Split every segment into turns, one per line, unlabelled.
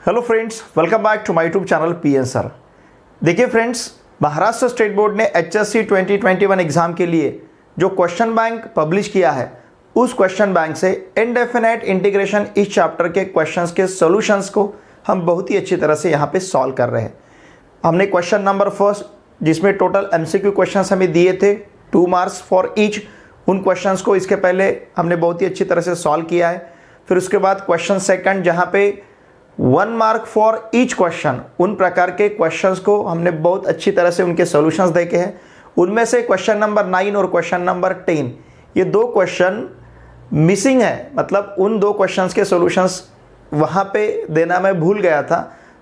Hello friends, welcome back to my YouTube channel PN sir. देखिए फ्रेंड्स, Maharashtra state board ने HSC 2021 exam के लिए जो क्वेश्चन बैंक पब्लिश किया है, उस क्वेश्चन बैंक से इनडेफिनेट इंटीग्रेशन इस चैप्टर के क्वेश्चंस के सॉल्यूशंस को हम बहुत ही अच्छी तरह से यहाँ पे सॉल्व कर रहे हैं। हमने क्वेश्चन नंबर फर्स्ट, जिसमें टोटल एमसीक्यू क्वेश्चंस हमें दिए थे 2 मार्क्स फॉर ईच, उन क्वेश्चंस को इसके पहले हमने बहुत ही अच्छी तरह से सॉल्व किया है। फिर उसके बाद क्वेश्चन सेकंड, जहाँ पे 1 मार्क फॉर ईच क्वेश्चन, उन प्रकार के क्वेश्चंस को हमने बहुत अच्छी तरह से उनके सॉल्यूशंस देखे हैं। उनमें से क्वेश्चन नंबर 9 और क्वेश्चन नंबर 10, ये 2 क्वेश्चन मिसिंग है, मतलब उन 2 क्वेश्चंस के सॉल्यूशंस वहाँ पे देना मैं भूल गया था।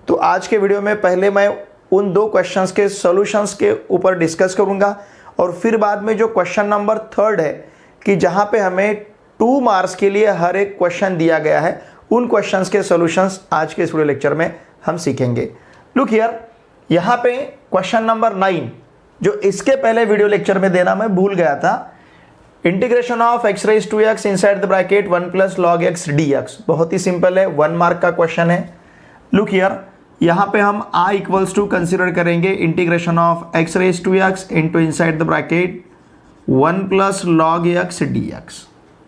तो आज के वीडियो में पहले मैं उन 2 क्वेश्चंस के सॉल्यूशंस के ऊपर डिस्कस करूँगा, और फिर बाद में जो क्वेश्चन नंबर 3 है कि जहाँ पे हमें 2 मार्क्स के लिए हर एक क्वेश्चन दिया गया है, उन क्वेश्चंस के सॉल्यूशंस आज के इस वीडियो लेक्चर में हम सीखेंगे। लुक हियर, यहाँ पे क्वेश्चन नंबर 9 जो इसके पहले वीडियो लेक्चर में देना मैं भूल गया था, integration of x raise to x inside the bracket 1 plus log x dx, बहुत ही सिंपल है, 1 मार्क का क्वेश्चन है। लुक हियर, यहाँ पे हम i इक्वल्स टू कंसिडर करेंगे integration of x raise to x into inside the bracket 1 plus log x dx।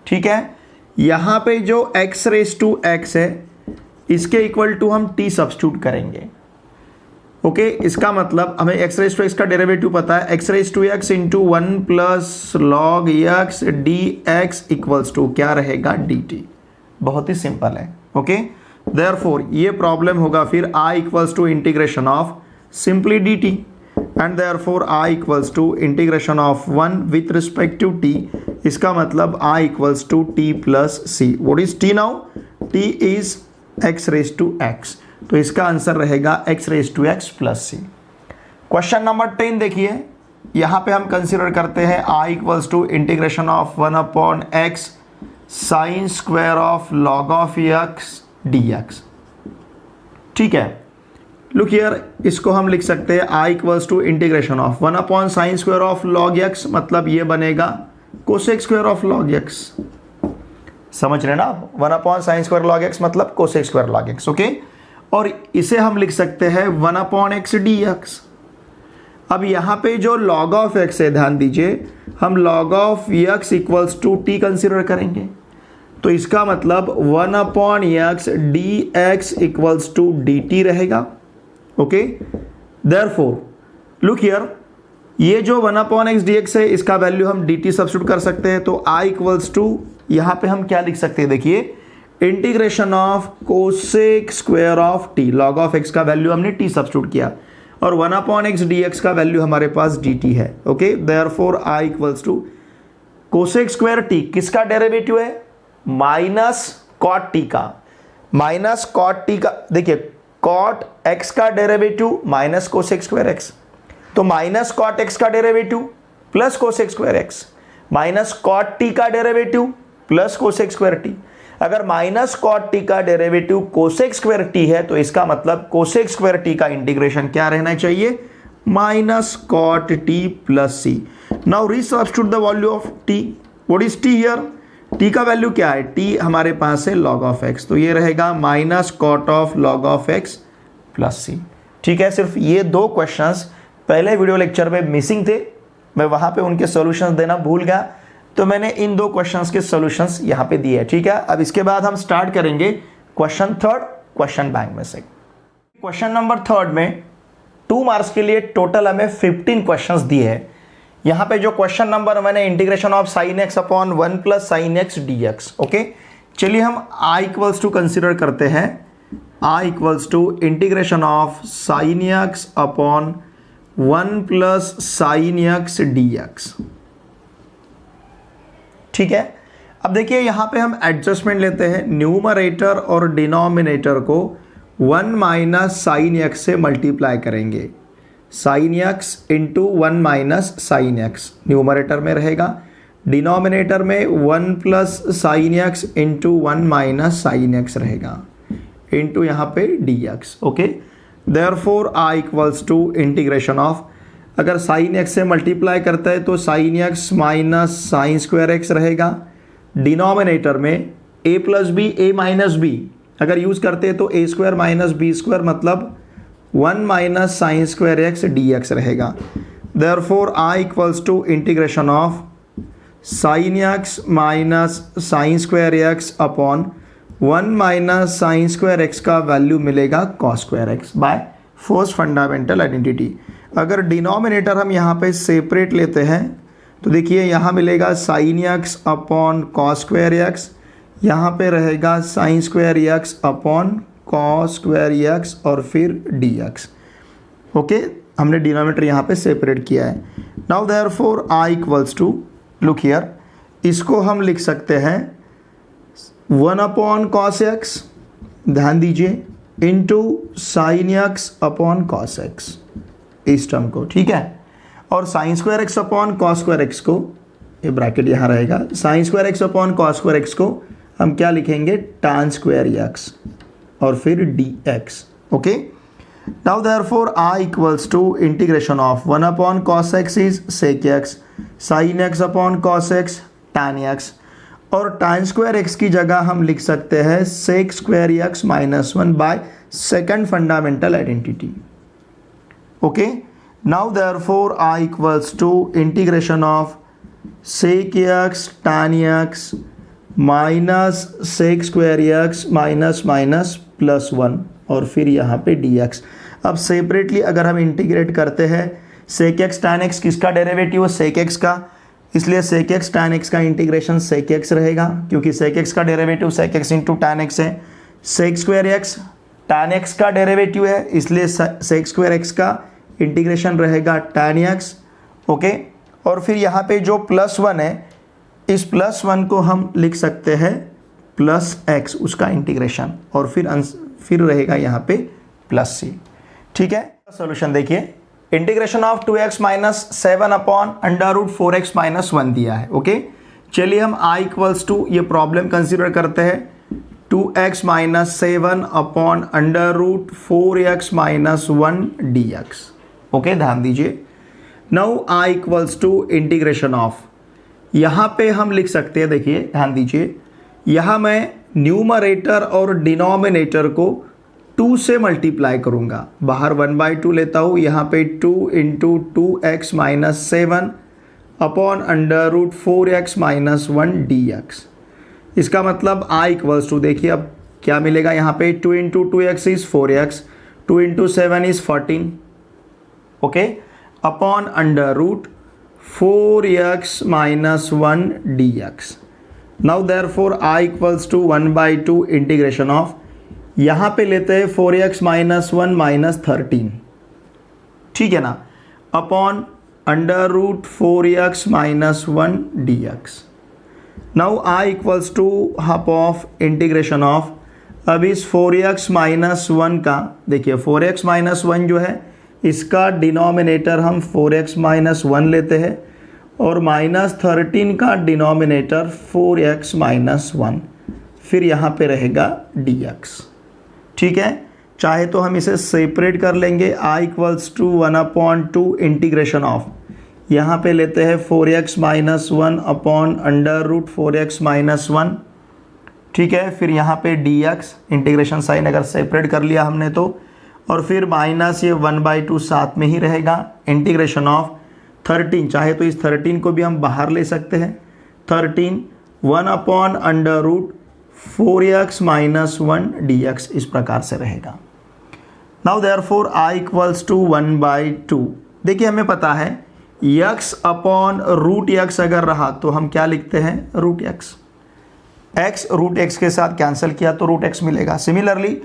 ठीक है, यहाँ पे जो x रेज टू x है, इसके इक्वल टू हम t सब्स्टिट्यूट करेंगे। ओके, इसका मतलब हमें x रेज टू x का डेरिवेटिव पता है, x raise to x into 1 plus log x dx equals to क्या रहेगा, dt। बहुत ही सिंपल है। ओके, देयरफॉर ये प्रॉब्लम होगा फिर i equals to integration of simply dt, and therefore i equals to integration of 1 with respect to t। इसका मतलब i equals to t plus c। What is t now? t is x raise to x, तो इसका answer रहेगा x raise to x plus c। Question number 10 देखिए, यहाँ पे हम consider करते हैं i equals to integration of 1 upon x sine square of log of x dx। ठीक है, लुक हियर, इसको हम लिख सकते हैं i equals to integration of 1 upon sine square of log x, मतलब ये बनेगा cosec square of log x। समझ रहे ना आप? 1 upon sine square log x मतलब cosec square log x। Okay, और इसे हम लिख सकते हैं 1 अपॉन x dx। अब यहाँ पे जो लॉग ऑफ x है, ध्यान दीजिए, हम log of x equals to t consider करेंगे, तो इसका मतलब 1 upon x dx equals to dt रहेगा। ओके, देयरफॉर लुक हियर, ये जो 1 अपॉन x dx है, इसका वैल्यू हम dt सब्स्टिट्यूट कर सकते हैं, तो i इक्वल्स टू यहाँ पे हम क्या लिख सकते हैं, देखिए, integration of cosec square of t। Log of x का वैल्यू हमने t सब्स्टिट्यूट किया, और 1 अपॉन x dx का वैल्यू हमारे पास dt है। Okay, therefore i equals to cosec square t, किसका डेरिवेटिव है? माइनस कॉट t का, माइनस कॉट t का। देखिए, कॉट x का derivative minus cosec square x, तो माइनस कॉट x का derivative plus cosec square x, minus cot t का derivative plus cosec square t। अगर माइनस कॉट t का derivative cosec square t है, तो इसका मतलब कोसेक स्क्वायर t का इंटीग्रेशन क्या रहना चाहिए? Minus cot t plus c। Now resubstitute the value of t। What is t here? t का वैल्यू क्या है? t हमारे पास है लॉग ऑफ x, तो ये रहेगा minus cot of log of x plus c। ठीक है, सिर्फ ये 2 क्वेश्चंस पहले वीडियो लेक्चर में मिसिंग थे, मैं वहां पे उनके सॉल्यूशंस देना भूल गया, तो मैंने इन 2 क्वेश्चंस के सॉल्यूशंस यहां पे दिए। ठीक है, अब इसके बाद हम स्टार्ट करेंगे क्वेश्चन 3 क्वेश्चन बैंक में से। क्वेश्चन नंबर 3 में 2 मार्क्स के लिए टोटल हमें 15 क्वेश्चंस दिए हैं। यहाँ पे जो क्वेश्चन नंबर मैंने integration of sine x upon 1 plus sine x dx। Okay, चलिए हम i इक्वल्स टू कंसिडर करते हैं, i equals to integration of sine x upon 1 plus sine x dx। ठीक है, अब देखिए यहाँ पे हम एडजस्टमेंट लेते हैं, न्यूमरेटर और डिनोमिनेटर को 1 माइनस साइन एक्स से मल्टीप्लाई करेंगे। Sine x into 1 minus sine x numerator में रहेगा, डिनोमिनेटर में 1 plus sine x into 1 minus sine x रहेगा, इंटू यहाँ पे dx। Okay, therefore i equals to integration of, अगर साइन x से मल्टीप्लाई करता है तो sine x minus sine square x रहेगा, डिनोमिनेटर में a plus b, a minus b, अगर यूज़ करते हैं तो a square minus b square मतलब 1 minus sine square x d x रहेगा। Therefore I equals to integration of sine x minus sine square x upon 1 minus sine square x का value मिलेगा cos square x by first fundamental identity. अगर denominator हम यहाँ पे separate लेते हैं तो देखिए यहाँ मिलेगा sine x upon cos square x, यहाँ पे रहेगा sine square x upon cos square x और फिर डी एक्स। ओके, हमने डिनोमिनेटर यहाँ पे सेपरेट किया है। Now therefore I equals to, look here, इसको हम लिख सकते हैं 1 अपॉन कॉस एक्स, ध्यान दीजिए, into sine x upon cos x, इस टर्म को, ठीक है। और sine square x upon cos square x को, ये ब्रैकेट यहाँ रहेगा, sine square x upon cos square x को हम क्या लिखेंगे, tan स्क्वायर एक्स और फिर d x. Okay, now therefore I equals to integration of 1 upon cos x is sec x, sine x upon cos x tan x, और tan square x की जगह हम लिख सकते हैं sec square x minus 1 by second fundamental identity. Okay, now therefore I equals to integration of sec x tan x minus sec square x minus minus plus 1 और फिर यहाँ पे डी एक्स। अब सेपरेटली अगर हम इंटीग्रेट करते हैं, sec x tan x किसका डेरिवेटिव है, सेक एक्स का, इसलिए सेक एक्स tan एक्स का इंटीग्रेशन सेक एक्स रहेगा, क्योंकि सेक एक्स का derivative sec x into tan x है। Sec square x tan x का डेरिवेटिव है, इसलिए सेक स्क्वायर एक्स का इंटीग्रेशन रहेगा tan एक्स। ओके, और फिर यहाँ पे जो प्लस 1 है, इस प्लस 1 को हम लिख सकते हैं प्लस एक्स, उसका इंटीग्रेशन, और फिर रहेगा यहाँ पे प्लस सी। ठीक है, सॉल्यूशन देखिए, integration of 2x minus 7 upon under root 4x minus 1 दिया है। ओके, चलिए हम i इक्वल्स टू ये प्रॉब्लम कंसिडर करते हैं, 2x minus 7 upon under root 4x minus 1 dx। Okay, ध्यान दीजिए, now i equals to integration of, यहाँ पे हम लिख सकते हैं, देखिए ध्यान दीजिए, यहाँ मैं न्यूमरेटर और डिनोमिनेटर को 2 से मल्टीप्लाई करूँगा, बाहर 1/2 लेता हूँ, यहाँ पे 2 into 2x minus 7 upon under root 4x minus 1 dx। इसका मतलब i इक्वल्स टू, देखिए अब क्या मिलेगा, यहाँ पे 2 into 2x is 4x, 2 into 7 is 14, okay, upon under root 4x minus 1 dx। Now therefore i equals to 1/2 integration of, यहाँ पे लेते हैं 4x माइनस 1 माइनस 13, ठीक है ना, upon under root 4x minus 1 dx। Now i equals to half of integration of, अब इस 4x minus 1 का, देखिए 4x माइनस 1 जो है, इसका डिनोमिनेटर हम 4x माइनस 1 लेते हैं और माइनस 13 का डिनोमिनेटर 4x माइनस 1, फिर यहाँ पे रहेगा dx। ठीक है, चाहे तो हम इसे सेपरेट कर लेंगे, i equals to 1/2 integration of, यहाँ पे लेते हैं 4x minus 1 upon under root 4x minus 1, ठीक है, फिर यहाँ पे dx, इंटीग्रेशन साइन अगर सेपरेट कर लिया हमने तो, और फिर माइनस ये 1/2 साथ में ही रहेगा, इंटीग्रेशन ऑफ 13, चाहे तो इस 13 को भी हम बाहर ले सकते हैं, 13 1 upon under root 4x minus 1 dx, इस प्रकार से रहेगा। Now therefore i equals to 1/2, देखिए हमें पता है x अपॉन रूट x अगर रहा तो हम क्या लिखते हैं, रूट x रूट x के साथ कैंसिल किया तो रूट x मिलेगा। Similarly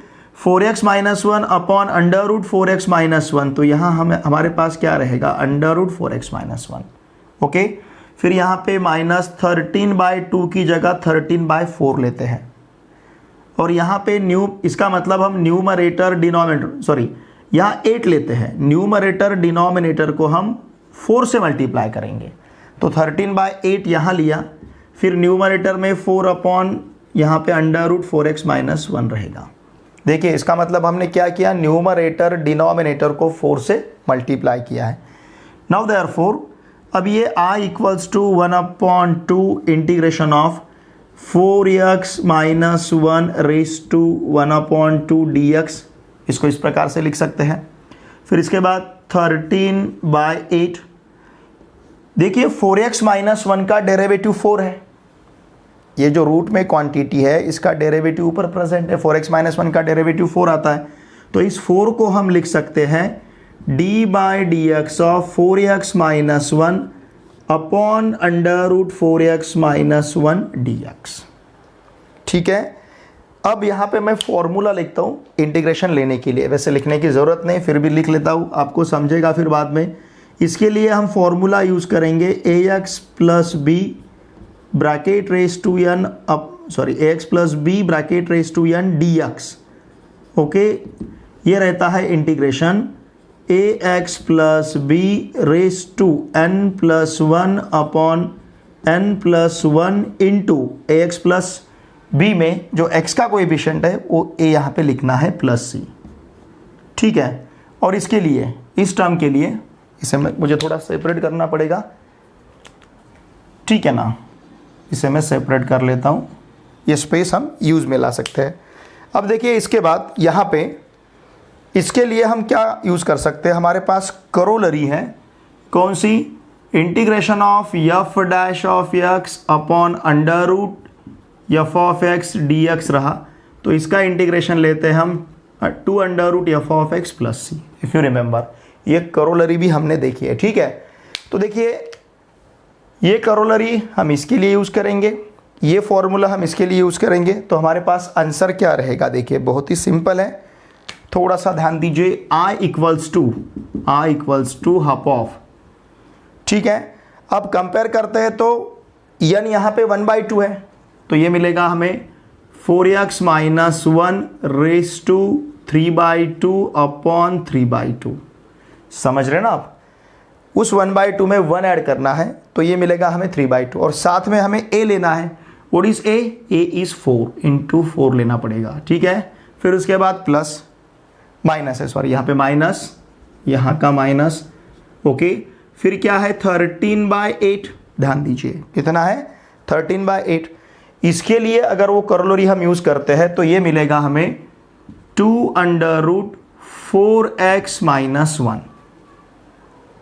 4x minus 1 upon under root 4x minus 1, तो यहाँ हमारे पास क्या रहेगा, under root 4x minus 1। Okay, फिर यहाँ पे माइनस 13/2 की जगह 13/4 लेते हैं, और यहाँ पे इसका मतलब हम न्यूमरेटर डिनोमिनेटर, सॉरी यहाँ 8 लेते हैं, न्यूमरेटर डिनोमिनेटर को हम 4 से मल्टीप्लाई करेंगे, तो 13/8 यहाँ लिया, फिर न्यूमरेटर में 4 अपॉन यहाँ पे अंडर रूट 4x माइनस 1 रहेगा। देखिए इसका मतलब हमने क्या किया, न्यूमरेटर डिनोमिनेटर को 4 से मल्टीप्लाई किया है। नाउ देयरफॉर अब ये i equals to 1/2 integration of 4x minus 1 raise to 1/2 dx, इसको इस प्रकार से लिख सकते हैं। फिर इसके बाद 13/8, देखिए 4x माइनस 1 का डेरिवेटिव 4 है, ये जो रूट में क्वांटिटी है इसका डेरिवेटिव ऊपर प्रेजेंट है, 4x माइनस 1 का डेरिवेटिव 4 आता है, तो इस 4 को हम लिख सकते हैं d/dx of 4x minus 1 upon under root 4x minus 1 dx। ठीक है, अब यहाँ पे मैं फॉर्मूला लिखता हूँ इंटीग्रेशन लेने के लिए, वैसे लिखने की ज़रूरत नहीं, फिर भी लिख लेता हूँ, आपको समझेगा फिर बाद में। इसके लिए हम फॉर्मूला यूज़ करेंगे ax plus b bracket raise to n ax plus b bracket raise to n dx। Okay, ये रहता है integration ax plus b raise to n plus 1 upon n plus 1 into ax plus b में जो x का coefficient है वो a यहाँ पे लिखना है प्लस c। ठीक है, और इसके लिए इस टर्म के लिए इसे मुझे थोड़ा सेपरेट करना पड़ेगा, ठीक है ना, इसे मैं सेपरेट कर लेता हूँ, ये स्पेस हम यूज़ में ला सकते हैं। अब देखिए इसके बाद यहाँ पे इसके लिए हम क्या यूज़ कर सकते हैं, हमारे पास करोलरी है, कौन सी, integration of f dash of x upon under root f of x d x रहा, तो इसका इंटीग्रेशन लेते हैं हम 2 under root f of x plus c, if you remember, ये करोलरी भी हमने देखी है। ठीक है, तो देखिए ये करोलरी हम इसके लिए यूज़ करेंगे, ये फॉर्मूला हम इसके लिए यूज़ करेंगे, तो हमारे पास आंसर क्या रहेगा, देखिए बहुत ही सिंपल है, थोड़ा सा ध्यान दीजिए, I equals to half of. ठीक है, अब कंपेयर करते हैं तो n यहाँ पे 1/2 है, तो ये मिलेगा हमें 4x minus 1 raise to 3/2 upon 3/2। समझ रहे ना आप, उस 1/2 में 1 ऐड करना है, तो ये मिलेगा हमें 3/2, और साथ में हमें a लेना है, what is a is 4 into 4 लेना पड़ेगा। ठीक है, फिर उसके बाद प्लस माइनस है, सॉरी यहाँ पे माइनस, यहाँ का माइनस, ओके, फिर क्या है 13/8, ध्यान दीजिए कितना है 13/8। इसके लिए अगर वो करोलरी हम यूज़ करते हैं तो ये मिलेगा हमें 2 अंडर रूट 4x माइनस 1।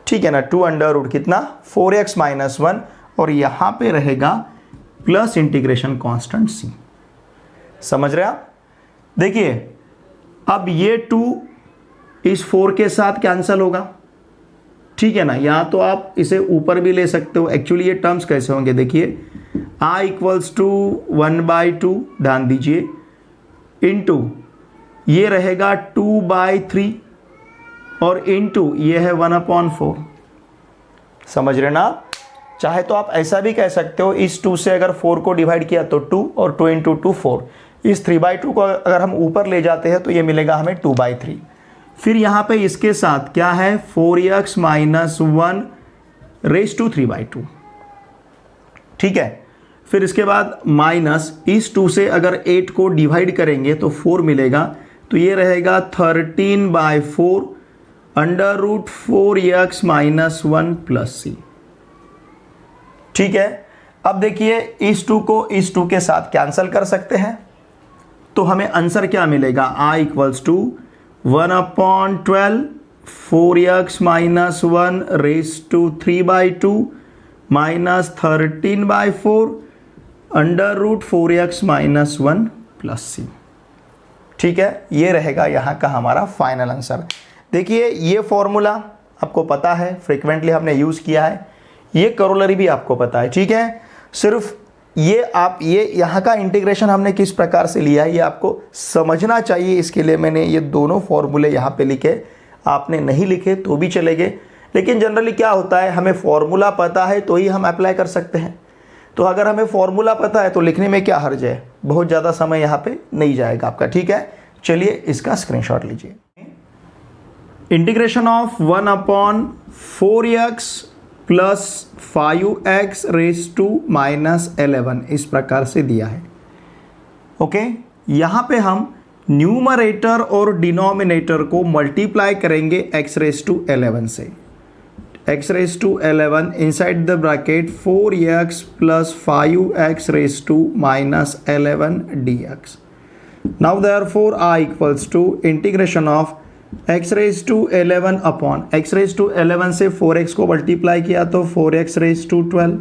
ठीक है ना, 2 अंडर रूट कितना 4x माइनस 1, और यहाँ पे रहेगा प्लस इंटीग्रेशन कांस्टेंट c। समझ रहे आप, देखिए अब ये 2 इस 4 के साथ कैंसिल होगा, ठीक है ना, या तो आप इसे ऊपर भी ले सकते हो। एक्चुअली ये टर्म्स कैसे होंगे, देखिए I इक्वल्स टू 1/2, ध्यान दीजिए, इनटू ये रहेगा 2/3, और इनटू ये है 1/4। समझ रहे ना, चाहे तो आप ऐसा भी कह सकते हो, इस 2 से अगर 4 को डिवाइड किया तो 2, और 2 इंटू 2 4, इस 3/2 को अगर हम ऊपर ले जाते हैं तो ये मिलेगा हमें 2/3। फिर यहाँ पे इसके साथ क्या है 4x माइनस 1 रेस टू 3/2। ठीक है, फिर इसके बाद माइनस इस 2 से अगर 8 को डिवाइड करेंगे तो 4 मिलेगा, तो ये रहेगा 13/4 under root 4x minus 1 plus c। ठीक है, अब देखिए इस 2 को इस 2 के साथ कैंसिल कर सकते हैं, तो हमें आंसर क्या मिलेगा, I equals to 1/12 4x minus 1 raise to 3/2 minus 13/4 under root 4x minus 1 plus c। ठीक है, ये रहेगा यहाँ का हमारा फाइनल आंसर। देखिए ये फॉर्मूला आपको पता है, फ्रिक्वेंटली हमने यूज़ किया है, ये करोलरी भी आपको पता है। ठीक है, सिर्फ ये यहाँ का इंटीग्रेशन हमने किस प्रकार से लिया है ये आपको समझना चाहिए, इसके लिए मैंने ये दोनों फॉर्मूले यहाँ पे लिखे, आपने नहीं लिखे तो भी चलेंगे, लेकिन जनरली क्या होता है, हमें फॉर्मूला पता है तो ही हम अप्लाई कर सकते हैं। तो अगर हमें फॉर्मूला पता है तो लिखने में क्या हर्ज है, बहुत ज़्यादा समय यहाँ पे नहीं जाएगा आपका। ठीक है, चलिए इसका स्क्रीनशॉट लीजिए। Integration of 1/4x plus 5x raise to minus 11 इस प्रकार से दिया है। ओके, यहाँ पे हम न्यूमरेटर और डिनोमिनेटर को मल्टीप्लाई करेंगे x रेस टू 11 से। x raised to 11 inside the bracket 4x plus 5x raised to minus 11 dx. Now therefore I equals to integration of x raised to 11 upon x raised to 11 से 4x को multiply किया तो 4x raised to 12,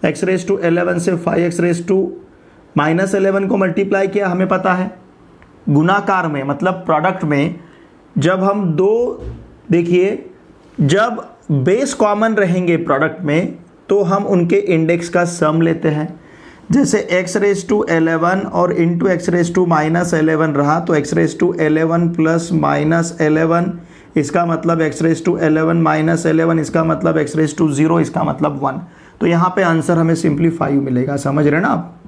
x raised to 11 से 5x raised to minus 11 को multiply किया। हमें पता है गुणाकार में मतलब प्रोडक्ट में जब हम दो, देखिए जब बेस कॉमन रहेंगे प्रोडक्ट में तो हम उनके इंडेक्स का सम लेते हैं। जैसे x रेज टू 11 और into x raise to minus 11 रहा तो x raise to 11 plus minus 11, इसका मतलब x रेज टू 11 माइनस 11, इसका मतलब x रेज टू 0, इसका मतलब 1। तो यहाँ पे आंसर हमें सिंपली 5 मिलेगा। समझ रहे ना आप?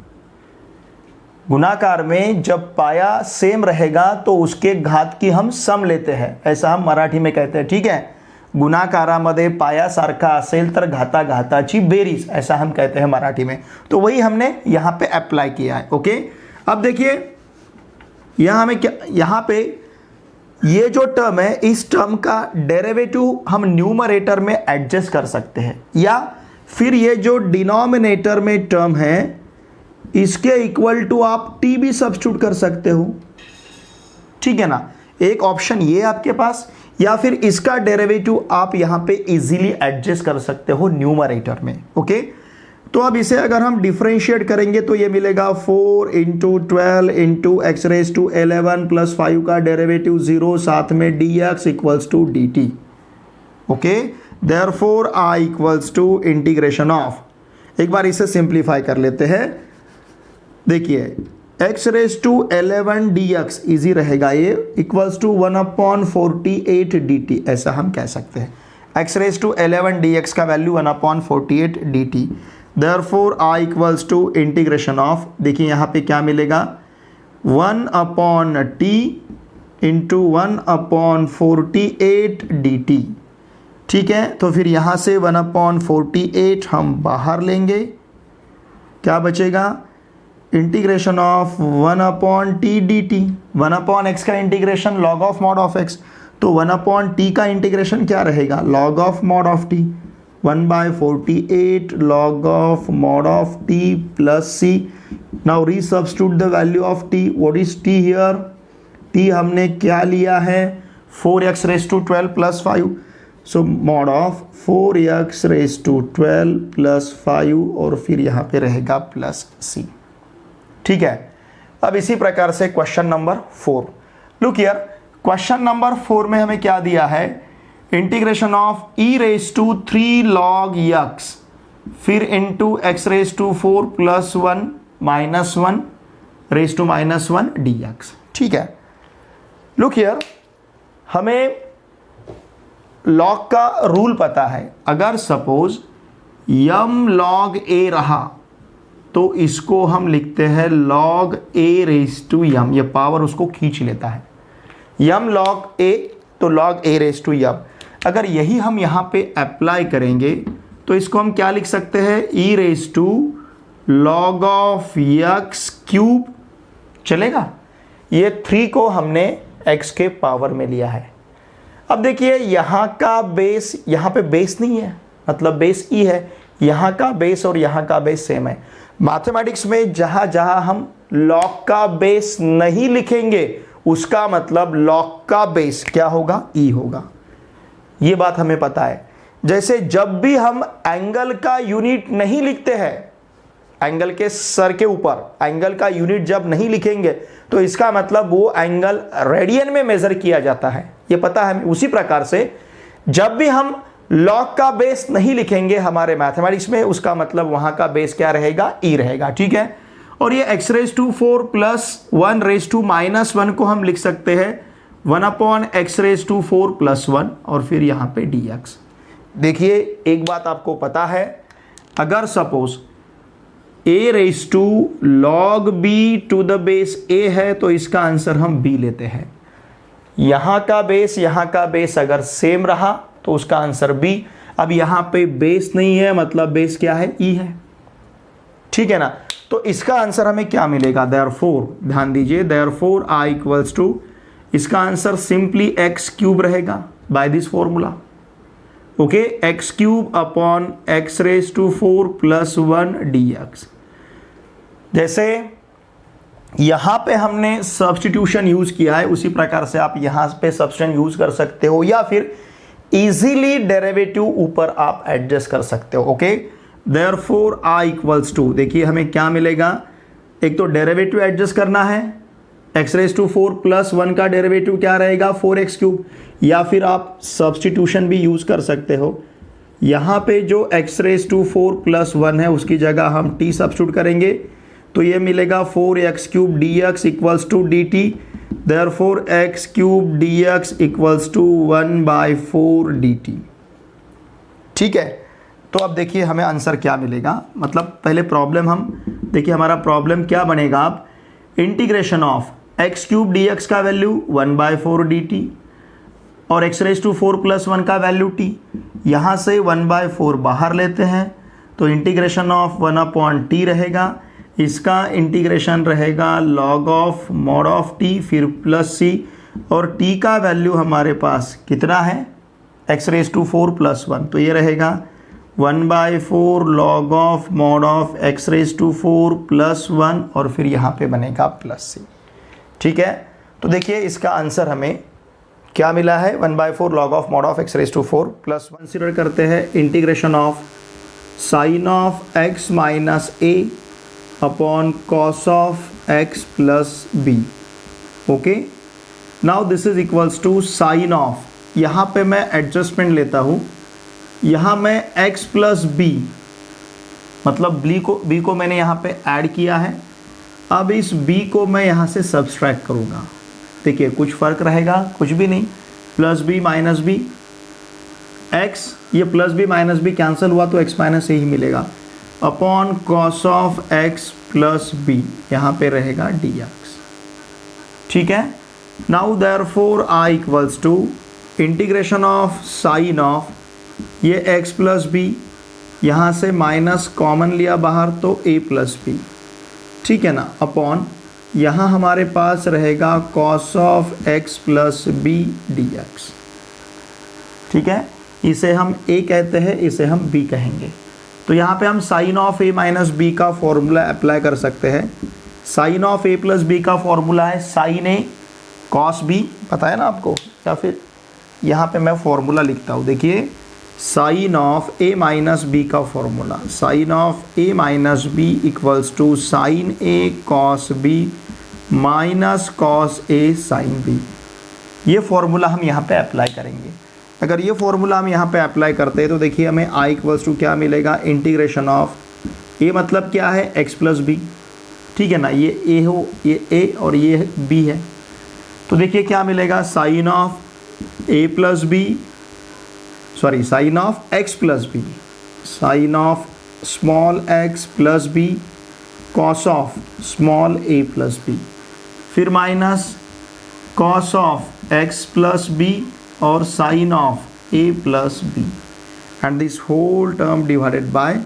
गुणाकार में जब पाया सेम रहेगा तो उसके घात की हम सम लेते हैं, ऐसा हम मराठी में कहते हैं। ठीक है, गुणाकारामध्ये पाया सारखा असेल तर घाता घाताची बेरीज, ऐसा हम कहते हैं मराठी में। तो वही हमने यहाँ पे अप्लाई किया है। ओके, अब देखिए यहाँ हमें क्या, यहाँ पे ये जो टर्म है इस टर्म का डेरिवेटिव हम न्यूमरेटर में एडजस्ट कर सकते हैं, या फिर ये जो डिनोमिनेटर में टर्म है इसके इक्वल टू आप टी भी सब्स्टिट्यूट कर सकते हो। ठीक है ना, एक ऑप्शन ये आपके पास, या फिर इसका डेरिवेटिव आप यहां पे इजीली एडजस्ट कर सकते हो न्यूमरेटर में। ओके, तो अब इसे अगर हम डिफरेंशिएट करेंगे तो ये मिलेगा 4 into 12 into x raise to 11 plus 5 का डेरिवेटिव 0, साथ में dx equals to dt। Okay, therefore I equals to integration of, एक बार इसे सिंप्लीफाई कर लेते हैं। देखिए x raise to 11 dx easy रहेगा, ये इक्वल्स टू 1/48 dt, ऐसा हम कह सकते हैं। x रेज टू 11 dx का value 1/48 dt। Therefore I equals to integration of, देखिए यहाँ पे क्या मिलेगा 1/t इंटू 1/48 dt। ठीक है, तो फिर यहाँ से 1/48 हम बाहर लेंगे, क्या बचेगा integration of 1/t dt। 1/x का integration log of mod of x, तो 1/t का इंटीग्रेशन क्या रहेगा log of mod of t, 1/48 log of mod of t plus c। Now resubstitute the value of t। What is t here? t हमने क्या लिया है 4x raise to 12 plus 5, so mod of 4x raise to 12 plus 5 और फिर यहाँ पे रहेगा plus c। ठीक है, अब इसी प्रकार से question number 4, look here, question number 4 में हमें क्या दिया है integration of e raise to 3 log x फिर into x raise to 4 plus 1 minus 1 raise to minus 1 dx। ठीक है, लुक हियर, हमें log का रूल पता है। अगर सपोज m log a रहा तो इसको हम लिखते हैं log a raise to m, ये पावर उसको खींच लेता है। m log a तो log a raise to m। अगर यही हम यहाँ पे अप्लाई करेंगे तो इसको हम क्या लिख सकते हैं e raise to log of x cube, चलेगा। ये 3 को हमने x के पावर में लिया है। अब देखिए यहाँ का बेस, यहाँ पे बेस नहीं है मतलब बेस e है, यहाँ का बेस और यहाँ का बेस सेम है। मैथमेटिक्स में जहां जहां हम log का बेस नहीं लिखेंगे उसका मतलब log का बेस क्या होगा e होगा, ये बात हमें पता है। जैसे जब भी हम एंगल का यूनिट नहीं लिखते हैं, एंगल के सर के ऊपर एंगल का यूनिट जब नहीं लिखेंगे तो इसका मतलब वो एंगल रेडियन में मेजर किया जाता है, ये पता है। उसी प्रकार से जब भी हम log का बेस नहीं लिखेंगे हमारे मैथमेटिक्स में, उसका मतलब वहां का बेस क्या रहेगा e रहेगा। ठीक है, और ये x raise to 4 plus 1 raise to minus 1 को हम लिख सकते हैं 1/x रेज टू 4 प्लस 1 और फिर यहाँ पे dx। देखिए एक बात आपको पता है, अगर suppose a raise to log b to the base a है तो इसका आंसर हम b लेते हैं। यहाँ का बेस अगर सेम रहा तो उसका आंसर b। अब यहाँ पे बेस नहीं है मतलब बेस क्या है e है। ठीक है ना, तो इसका आंसर हमें क्या मिलेगा देयरफॉर, ध्यान दीजिए, देयरफॉर I इक्वल्स टू, इसका आंसर सिंपली x क्यूब रहेगा by this formula. Okay, x cube upon x raise to 4 plus 1 dx। जैसे यहां पे हमने सब्स्टिट्यूशन यूज किया है, उसी प्रकार से आप यहां पे सब्स्टिट्यूशन यूज कर सकते हो, या फिर इजीली डेरिवेटिव ऊपर आप एडजस्ट कर सकते हो। Okay, therefore I equals to, देखिए हमें क्या मिलेगा, एक तो डेरिवेटिव एडजस्ट करना है, एक्स रेज टू 4 प्लस 1 का डेरिवेटिव क्या रहेगा 4x क्यूब, या फिर आप सब्स्टिट्यूशन भी यूज कर सकते हो। यहाँ पे जो एक्स रेज टू 4 प्लस 1 है उसकी जगह हम t सब्स्टिट्यूट करेंगे, तो ये मिलेगा 4x cube dx equals to dt, therefore x cube dx equals to 1/4 dt। ठीक है, तो अब देखिए हमें आंसर क्या मिलेगा, मतलब पहले प्रॉब्लम हम देखिए, हमारा प्रॉब्लम क्या बनेगा, आप integration of x cube D x का वैल्यू 1/4 dt और एक्स रेज टू 4 प्लस 1 का वैल्यू t, यहाँ से 1/4 बाहर लेते हैं तो इंटीग्रेशन ऑफ 1/t रहेगा, इसका इंटीग्रेशन रहेगा log of mod of t फिर प्लस c, और t का वैल्यू हमारे पास कितना है एक्स रेज टू 4 प्लस 1, तो ये रहेगा 1/4 log of mod of x raise to 4 plus 1 और फिर यहाँ पे बनेगा प्लस c। ठीक है, तो देखिए इसका आंसर हमें क्या मिला है, 1/4 log of mod of x raise to 4 plus 1। Consider करते हैं integration of sine of x minus a upon cos of x plus b। Okay, now this is equals to sine of, यहाँ पे मैं adjustment लेता हूँ, यहाँ मैं x plus b मतलब b को मैंने यहाँ पे ऐड किया है, अब इस b को मैं यहाँ से सब्सट्रैक्ट करूँगा। देखिए कुछ फ़र्क रहेगा, कुछ भी नहीं, plus b minus b, x ये plus b minus b cancel हुआ तो x माइनस a ही मिलेगा, upon cos of x plus b, यहाँ पे रहेगा dx। ठीक है, now therefore i equals to integration of sine of ये x प्लस b, यहाँ से माइनस कॉमन लिया बाहर तो a प्लस b, ठीक है ना, अपॉन यहाँ हमारे पास रहेगा cos of x plus b dx। ठीक है, इसे हम a कहते हैं, इसे हम b कहेंगे, तो यहाँ पे हम sine of a minus b का फॉर्मूला अप्लाई कर सकते हैं। Sine of a plus b का फॉर्मूला है साइन a कॉस b, पता है ना आपको, या फिर यहाँ पे मैं फॉर्मूला लिखता हूँ, देखिए sine of a minus b का formula, sine of a minus b equals to sine a cos b minus cos a sine b। ये फॉर्मूला हम यहाँ पे अप्लाई करेंगे। अगर ये फॉर्मूला हम यहाँ पे अप्लाई करते हैं तो देखिए हमें i इक्वल्स टू क्या मिलेगा, इंटीग्रेशन ऑफ a मतलब क्या है x प्लस b, ठीक है ना, ये a हो, ये a और ये b है, तो देखिए क्या मिलेगा, sine of a plus b, sorry sine of x plus b, sine of small x plus b cos of small a plus b, फिर minus cos of x plus b और sine of a plus b, and this whole term divided by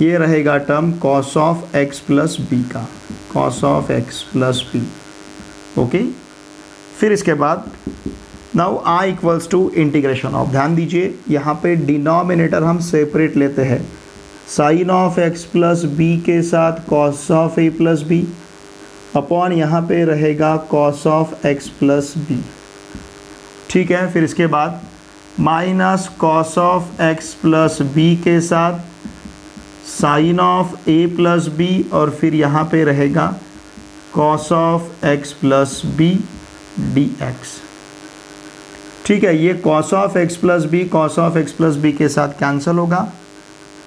ये रहेगा term cos of x plus b का, cos of x plus b। Okay, फिर इसके बाद now i equals to integration of, ध्यान दीजिए यहाँ पे डिनोमिनेटर हम सेपरेट लेते हैं, sine of x plus b के साथ cos of a plus b upon यहाँ पे रहेगा cos of x plus b। ठीक है, फिर इसके बाद minus cos of x plus b के साथ sine of a plus b और फिर यहाँ पे रहेगा cos of x plus b dx। ठीक है, ये cos of x plus b cos of x plus b के साथ कैंसिल होगा,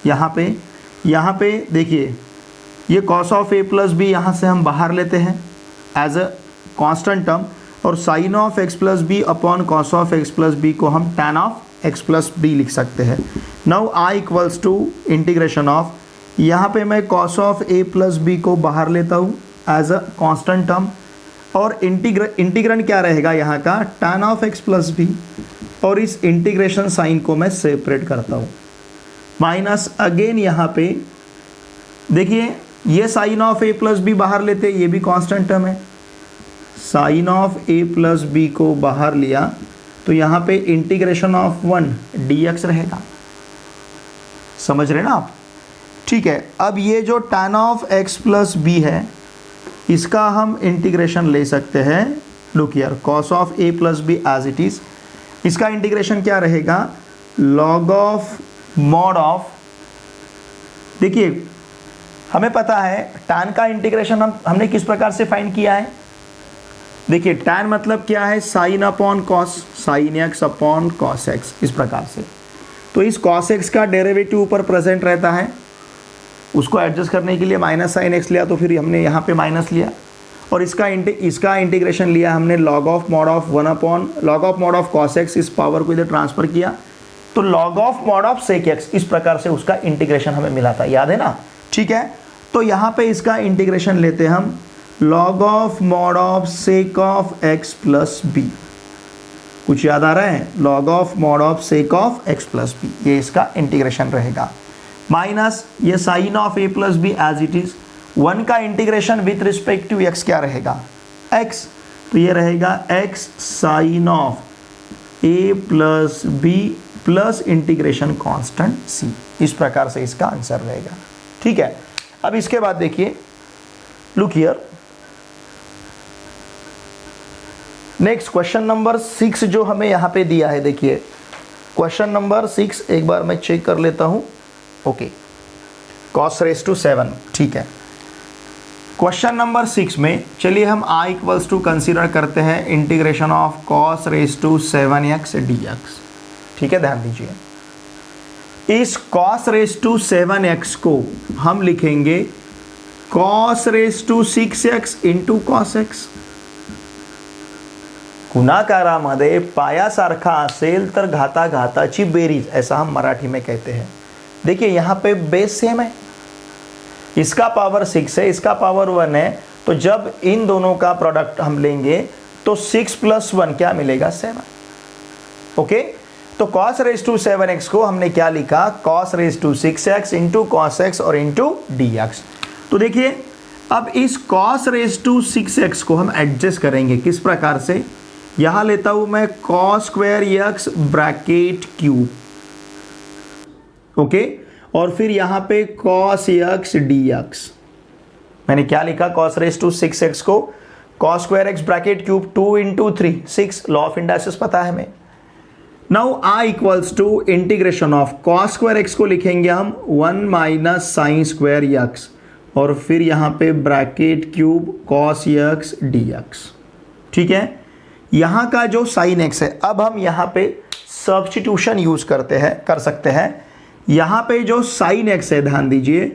यहाँ पे देखिए ये cos of a plus b यहाँ से हम बाहर लेते हैं एज अ कांस्टेंट टर्म, और sine of x plus b upon cos of x plus b को हम tan of x plus b लिख सकते हैं। Now i equals to integration of, यहाँ पे मैं cos of a plus b को बाहर लेता हूँ एज अ कांस्टेंट टर्म, और इंटीग्रेंड क्या रहेगा यहाँ का, tan of x plus b, और इस इंटीग्रेशन साइन को मैं सेपरेट करता हूँ, माइनस अगेन यहाँ पे देखिए ये sine of a plus b बाहर लेते, ये भी कांस्टेंट टर्म है, sine of a plus b को बाहर लिया तो यहाँ पे इंटीग्रेशन ऑफ 1 dx रहेगा। समझ रहे ना आप? ठीक है, अब ये जो tan of x plus b है इसका हम इंटीग्रेशन ले सकते हैं। Look here, cos of a plus b as it is, इसका इंटीग्रेशन क्या रहेगा? log ऑफ मॉड ऑफ, देखिए हमें पता है tan का इंटीग्रेशन हमने किस प्रकार से फाइंड किया है। देखिए tan मतलब क्या है? Sine upon cos, sign x upon cos x, इस प्रकार से। तो इस कॉस एक्स का डेरिवेटिव ऊपर प्रेजेंट रहता है, उसको एडजस्ट करने के लिए माइनस साइन एक्स लिया, तो फिर हमने यहाँ पे माइनस लिया, और इसका इंटीग्रेशन लिया हमने log of mod of 1 upon log of mod of cos x, इस पावर को इधर ट्रांसफर किया, तो log of mod of sec x, इस प्रकार से उसका इंटीग्रेशन हमें मिला था, याद है ना? ठीक है, तो यहाँ पे इसका इंटीग्रेशन लेते हैं हम, log of mod of sec of x plus b. कुछ याद आ रहा है? log of mod of sec of x plus b, ये इसका इंटीग्रेशन रहेगा, माइनस ये sine of a plus b as it is. 1 का integration with respect to x क्या रहेगा? x, तो ये रहेगा x sine of a plus b plus integration constant c, इस प्रकार से इसका आंसर रहेगा। ठीक है, अब इसके बाद देखिए, look here, next question number 6 जो हमें यहाँ पे दिया है। देखिए क्वेश्चन नंबर 6 एक बार मैं चेक कर लेता हूँ। ओके, cos रेस टू 7, ठीक है। क्वेश्चन नंबर 6 में चलिए हम i इक्वल्स टू कंसिडर करते हैं integration of cos raise to 7x dx। ठीक है, ध्यान दीजिए, इस cos रेस टू 7x को हम लिखेंगे cos raise to 6x into cos x. गुणाकारामध्ये पायासारखा असेल तर घाताघाताची बेरीज, ऐसा हम मराठी में कहते हैं। देखिए यहाँ पे बेस सेम है, इसका पावर 6 है, इसका पावर 1 है, तो जब इन दोनों का प्रोडक्ट हम लेंगे तो 6 प्लस 1 क्या मिलेगा? 7। ओके, तो cos रेस टू 7x को हमने क्या लिखा? cos raise to 6x into cos x और इंटू dx। तो देखिए अब इस cos रेस टू 6x को हम एडजस्ट करेंगे किस प्रकार से? यहां लेता हूं मैं cos square x bracket cube, okay, और फिर यहां पे cos x dx। मैंने क्या लिखा? cos रेस टू 6x को cos square x bracket cube 2 into 3, 6, law of indices पता है हमें। Now i equals to integration of cos square x को लिखेंगे हम 1 माइनस साइन स्क्वायर x, और फिर यहां पे bracket cube cos x dx। ठीक है, यहाँ का जो साइन एक्स है, अब हम यहाँ पे सब्स्टिट्यूशन यूज कर सकते हैं। यहाँ पे जो साइन एक्स है, ध्यान दीजिए,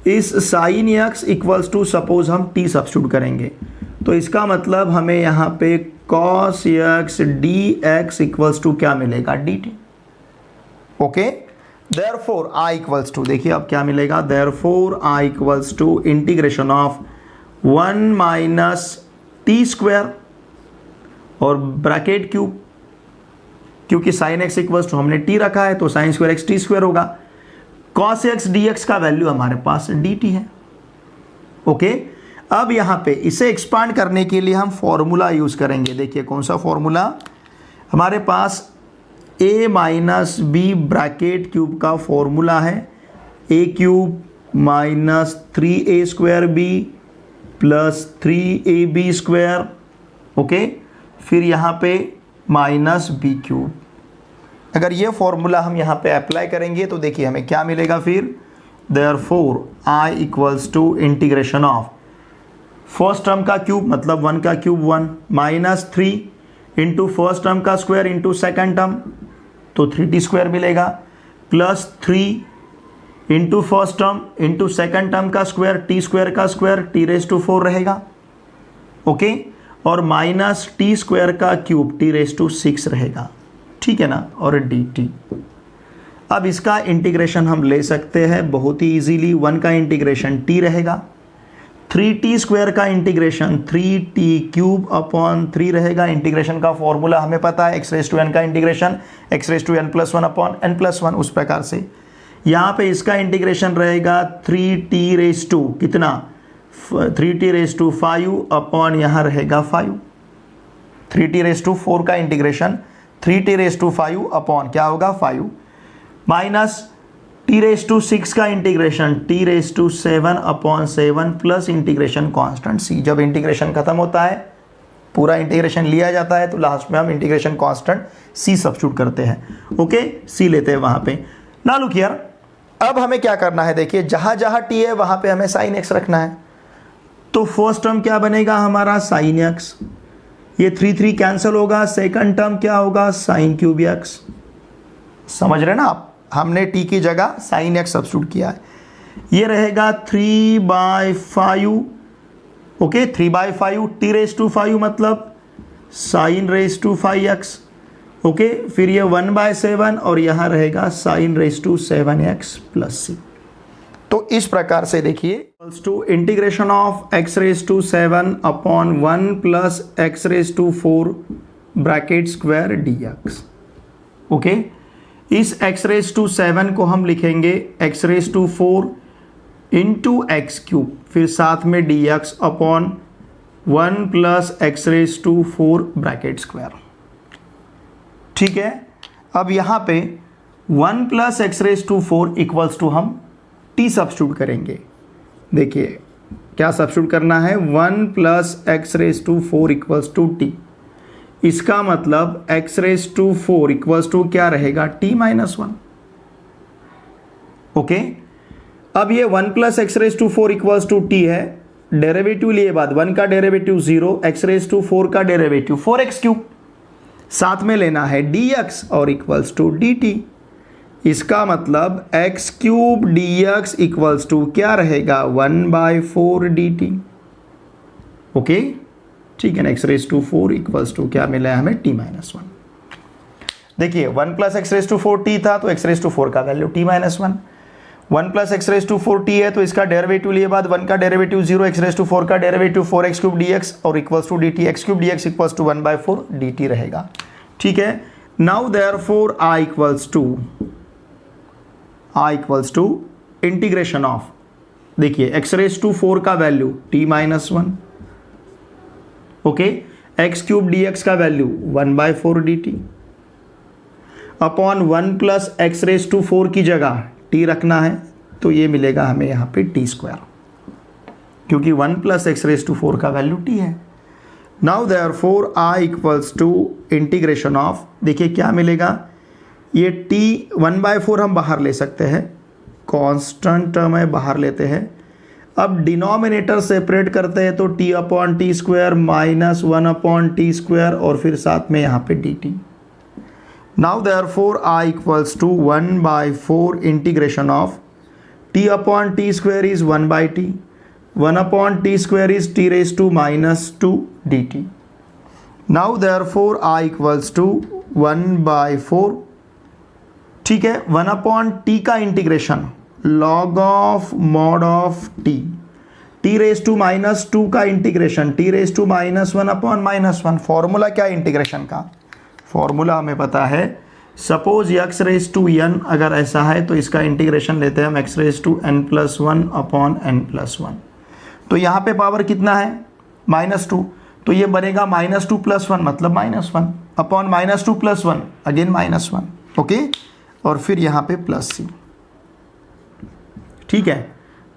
इस sine x equals to suppose हम t सब्स्टिट्यूट करेंगे, तो इसका मतलब हमें यहाँ पे cos x dx equals to क्या मिलेगा? dt। Okay, therefore i equals to, देखिए अब क्या मिलेगा? Therefore i equals to integration of 1 minus t square और ब्रैकेट क्यूब, क्योंकि साइन एक्स इक्वल्स टू हमने टी रखा है तो sine square x t square होगा, cos एक्स dx का वैल्यू हमारे पास dt है। ओके, अब यहाँ पे इसे एक्सपांड करने के लिए हम फॉर्मूला यूज करेंगे। देखिए कौन सा फॉर्मूला? हमारे पास a minus b bracket cube का फॉर्मूला है, a cube minus 3a square b plus 3ab square, okay, फिर यहाँ पे माइनस बी क्यूब। अगर ये फॉर्मूला हम यहाँ पे अप्लाई करेंगे तो देखिए हमें क्या मिलेगा फिर? Therefore i equals to integration of first term का क्यूब मतलब 1 का cube 1 minus 3 into first term का स्क्वायर इंटू सेकेंड टर्म, तो 3t स्क्वायर मिलेगा, plus 3 into first term into second term का स्क्वायर, t स्क्वायर का स्क्वायर t रेस टू 4 रहेगा, okay, और माइनस टी स्क्वायर का क्यूब टी रेस टू 6 रहेगा। ठीक है ना, और dt। अब इसका इंटीग्रेशन हम ले सकते हैं बहुत ही इजीली। 1 का इंटीग्रेशन t रहेगा, 3t स्क्वायर का इंटीग्रेशन 3t क्यूब अपॉन 3 रहेगा। इंटीग्रेशन का फॉर्मूला हमें पता है, x रेस टू n का integration x raise to n plus 1 upon n plus 1, उस प्रकार से यहाँ पे इसका इंटीग्रेशन रहेगा 3t रेस टू कितना? 3t रेस टू 5 अपॉन यहाँ रहेगा 5। 3t रेस टू 4 का इंटीग्रेशन 3t⁵ अपॉन क्या होगा 5 माइनस t⁶ का integration t⁷ upon 7 plus integration constant c। जब इंटीग्रेशन खत्म होता है, पूरा इंटीग्रेशन लिया जाता है, तो लास्ट में हम इंटीग्रेशन कांस्टेंट c सब्स्टिट्यूट करते हैं। ओके, c लेते हैं वहां पे। ना लुक हियर, अब हमें क्या करना है, देखिए जहां जहां t है वहां पे हमें sin x रखना है। तो फर्स्ट टर्म क्या बनेगा हमारा sin x, ये 3 कैंसिल होगा। सेकंड टर्म क्या होगा sin³ x। समझ रहे ना आप, हमने t की जगह sin x सब्स्टिट्यूट किया है। ये रहेगा 3/5। ओके, 3/5 t⁵ मतलब sin⁵ ओके, फिर ये 1/7 और यहाँ रहेगा sin⁵ प्लस c। तो इस प्रकार से देखिए integration of x⁷ upon 1 plus x⁴ bracket square dx। Okay, इस x⁷ को हम लिखेंगे x⁴ इंटू x³, फिर साथ में dx upon 1 plus x⁴ bracket square. ठीक है, अब यहाँ पे 1 प्लस x⁴ इक्वल्स टू हम t सब्स्टिट्यूट करेंगे। देखिए क्या सब्स्टिट्यूट करना है, 1 plus x⁴ equals to t। इसका मतलब x⁴ इक्वल्स टू क्या रहेगा, t-1। ओके, अब ये 1 plus x⁴ equals to t है, डेरिवेटिव लिए बाद 1 का डेरिवेटिव 0, x⁴ का डेरिवेटिव 4x³, साथ में लेना है dx और इक्वल्स टू dt। इसका मतलब x³ dx इक्वल्स टू क्या रहेगा, 1/4 dt। ओके, ठीक है ना, x⁴ इक्वल्स टू क्या मिला है हमें, t-1। देखिए 1 प्लस x⁴ t था, तो x⁴ का value t-1। 1 plus x⁴ t है, तो इसका डेरिवेटिव लिए बाद 1 का डेरिवेटिव 0, x⁴ का डेरिवेटिव 4x³ dx और equals to dt। x³ dx equals to 1/4 dt रहेगा। ठीक है, now therefore i equals to integration of, देखिए x⁴ का value t-1, okay, x³ dx का value 1/4 dt upon 1 plus x⁴ की जगह t रखना है, तो ये मिलेगा हमें यहाँ पे t², क्योंकि 1 प्लस x⁴ का वैल्यू t है। Now therefore i equals to integration of, देखिए क्या मिलेगा, ये t 1/4 हम बाहर ले सकते हैं, कांस्टेंट टर्म है बाहर लेते हैं। अब डिनोमिनेटर सेपरेट करते हैं, तो t/t² माइनस 1/t² और फिर साथ में यहाँ पे dt। Now therefore i equals to 1/4 integration of t/t² is 1/t, 1/t² is t⁻² dt। Now therefore i equals to 1/4, ठीक है, 1/t का integration log of mod of t, t⁻² का इंटीग्रेशन t⁻1/-1। फॉर्मूला क्या है integration का, formula हमें पता है, सपोज x⁴n अगर ऐसा है तो इसका इंटीग्रेशन लेते हैं हम x⁴n+1/n+1। तो यहाँ पे पावर कितना है, -2, तो ये बनेगा -2 + 1 मतलब -1 अपॉन -2 + 1 अगेन -1। ओके, और फिर यहाँ पे +c। ठीक है,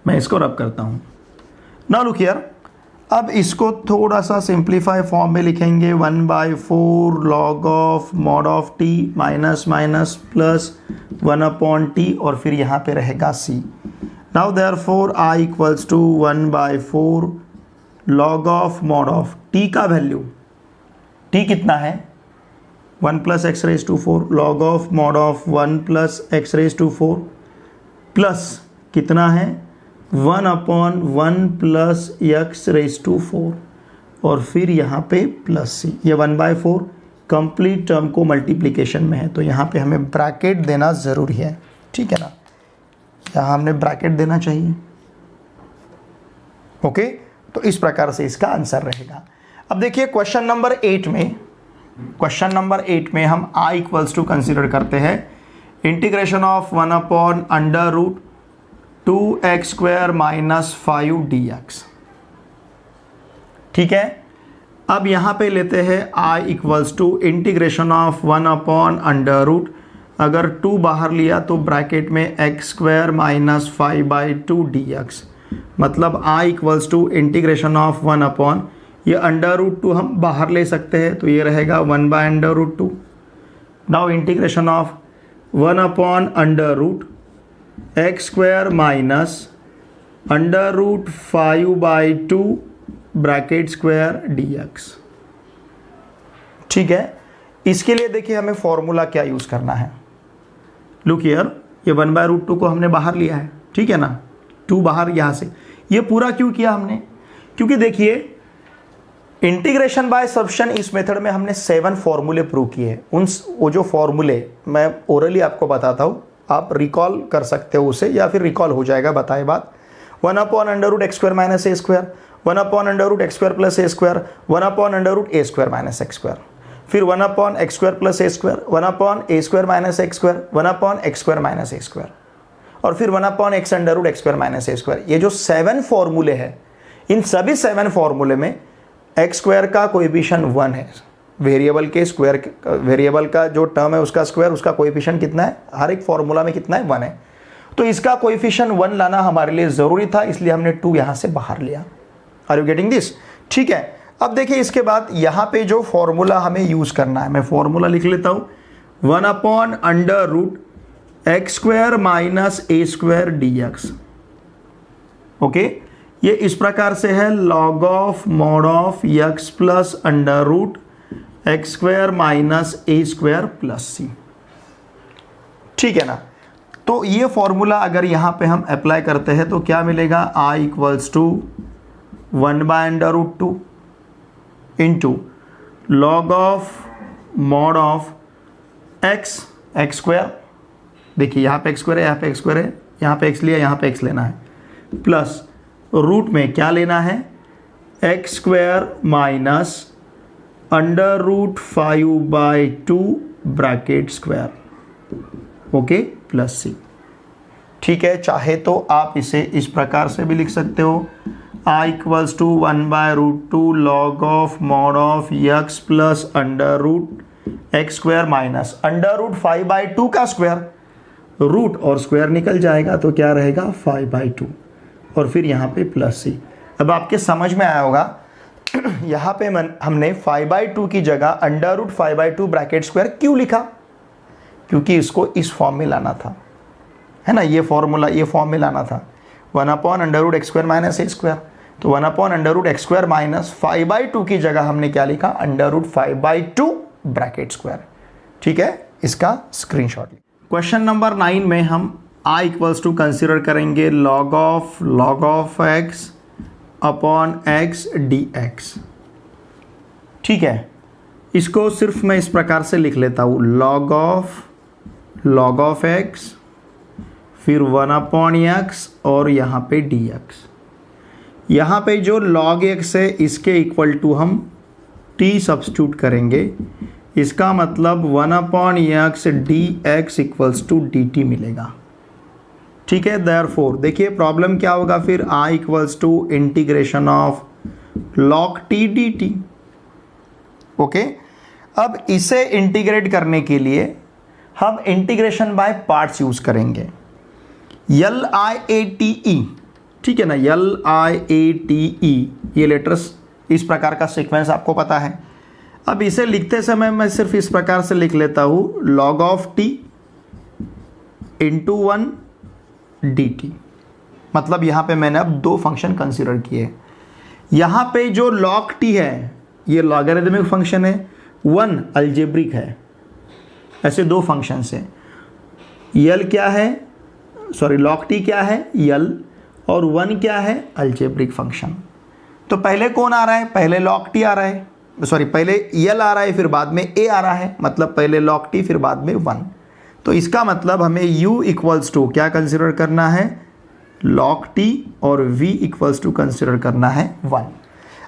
मैं इसको रब करता हूँ। नाउ लुक हियर, अब इसको थोड़ा सा सिंप्लीफाई फॉर्म में लिखेंगे, 1/4 log of mod of t minus minus plus 1/t और फिर यहाँ पे रहेगा c। Now therefore i equals to 1/4 log of mod of t का वैल्यू, t कितना है, 1 plus x⁴ log of mod of 1 plus x⁴ plus कितना है, 1/1 प्लस x⁴ और फिर यहाँ पे प्लस c। ये 1/4 कंप्लीट टर्म को मल्टीप्लिकेशन में है, तो यहाँ पे हमें ब्रैकेट देना ज़रूरी है। ठीक है ना, यहाँ हमने ब्रैकेट देना चाहिए। ओके, तो इस प्रकार से इसका आंसर रहेगा। अब देखिए क्वेश्चन नंबर 8 में हम i इक्वल्स टू कंसिडर करते हैं इंटीग्रेशन ऑफ 1/√2x² - 5 dx। ठीक है, अब यहाँ पे लेते हैं I equals to integration of 1/√, अगर 2 बाहर लिया तो ब्रैकेट में x² माइनस 5/2 dx, मतलब I equals to integration of 1 ये √2 हम बाहर ले सकते हैं तो ये रहेगा 1/√2। Now integration of 1/√x² minus √5/2 bracket square dx। ठीक है, इसके लिए देखिए हमें फॉर्मूला क्या यूज़ करना है। लुक हियर, ये 1/√2 को हमने बाहर लिया है, ठीक है ना, 2 बाहर यहाँ से। ये पूरा क्यों किया हमने? क्योंकि देखिए इंटीग्रेशन बाय सब्स्टिट्यूशन इस मेथड में हमने 7 फॉर्मूले प्रूव किए। वो जो फॉर्मूले मैं ओरली आपको बताता हूँ, आप रिकॉल कर सकते हो उसे, या फिर रिकॉल हो जाएगा बताए बात। 1/√x² minus a square, 1/√x² plus a square, 1/√a² minus x square, फिर 1/x² plus a square, 1/a² minus x square, 1/x² minus a square, और फिर 1/x² माइनस a स्क्वायर। ये जो 7 फॉर्मूले हैं, इन सभी 7 फॉर्मूले में x स्क्वायर का कोएफिशिएंट 1 है। वेरिएबल के स्क्वायर, वेरिएबल का जो टर्म है उसका स्क्वायर, उसका कोएफिशिएंट कितना है? हर एक फॉर्मूला में कितना है? 1 है। तो इसका कोएफिशिएंट 1 लाना हमारे लिए ज़रूरी था, इसलिए हमने 2 यहाँ से बाहर लिया। Are you getting this? ठीक है, अब देखिए इसके बाद यहाँ पे जो फॉर्मूला हमें यूज़ करना है, मैं फॉर्मूला लिख लेता हूँ। 1/√x² minus a² dx। Okay, ये इस प्रकार से है, log of mod of x plus √x² minus a² plus c। ठीक है ना, तो ये फॉर्मूला अगर यहाँ पे हम अप्लाई करते हैं तो क्या मिलेगा? I equals to 1/√2 into log of mod of x²। देखिए यहाँ पे x² है, यहाँ पे x² है, यहाँ पे x लिया, यहाँ पे x लेना है, प्लस रूट में क्या लेना है? x² minus √5/2 bracket square, okay, plus c। ठीक है, चाहे तो आप इसे इस प्रकार से भी लिख सकते हो, I equals to 1/√2 log of mod of x plus √x² minus √5/2 का स्क्वायर, रूट और स्क्वायर निकल जाएगा तो क्या रहेगा? 5/2, और फिर यहाँ पे प्लस c। अब आपके समझ में आया होगा यहाँ पे हमने 5/2 की जगह √5/2 ब्रैकेट स्क्वायर क्यों लिखा? क्योंकि इसको इस फॉर्म में लाना था, है ना, ये फॉर्मूला, ये फॉर्म में लाना था। 1/√x² माइनस a स्क्वायर, तो 1/√x² माइनस 5/2 की जगह हमने क्या लिखा? √5/2 ब्रैकेट स्क्वायर। ठीक है, इसका स्क्रीनशॉट। क्वेश्चन नंबर 9 में हम I इक्वल्स टू कंसिडर करेंगे log of x upon x dx। ठीक है, इसको सिर्फ मैं इस प्रकार से लिख लेता हूँ, log ऑफ x, फिर 1/x और यहाँ पे dx। यहाँ पे जो log x है इसके इक्वल टू हम t सब्स्टिट्यूट करेंगे, इसका मतलब 1/x dx equals to dt मिलेगा। ठीक है, देयरफॉर देखिए प्रॉब्लम क्या होगा फिर, I equals to integration of log t dt। ओके, अब इसे इंटीग्रेट करने के लिए हम इंटीग्रेशन बाय पार्ट्स यूज करेंगे, LIATE। ठीक है ना, LIATE, ये लेटर्स इस प्रकार का सीक्वेंस आपको पता है। अब इसे लिखते समय मैं सिर्फ इस प्रकार से लिख लेता हूँ, log of t into 1 dt। मतलब यहाँ पे मैंने अब 2 फंक्शन कंसीडर किए। यहाँ पे जो log t है ये लॉगरिदमिक फंक्शन है, 1 अलजेब्रिक है। ऐसे 2 फंक्शन हैं। यल क्या है, सॉरी log t क्या है? यल, और 1 क्या है? Algebraic function. तो पहले कौन आ रहा है? पहले log t आ रहा है, सॉरी पहले यल आ रहा है, फिर बाद में a आ रहा है, मतलब पहले log t फिर बाद में 1। तो इसका मतलब हमें u इक्वल्स टू क्या कंसिडर करना है? log t, और v इक्वल्स टू कंसिडर करना है 1।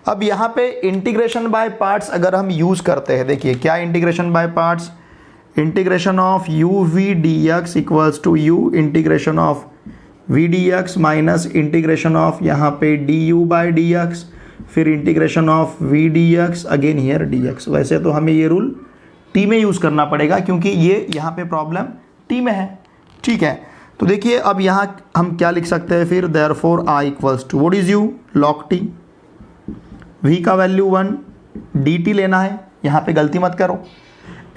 अब यहाँ पे इंटीग्रेशन बाय पार्ट्स अगर हम यूज़ करते हैं, देखिए क्या integration by parts, integration of u v dx equals to u integration of v dx minus integration of यहाँ पे du बाय dx, फिर integration of v d x, again here d x. वैसे तो हमें ये रूल टी में use करना पड़ेगा क्योंकि ये यहाँ पे प्रॉब्लम टी में है, ठीक है। तो देखिए अब यहाँ हम क्या लिख सकते हैं फिर, therefore I equals to what is u, log t, v का वैल्यू 1, डी टी लेना है, यहाँ पे गलती मत करो,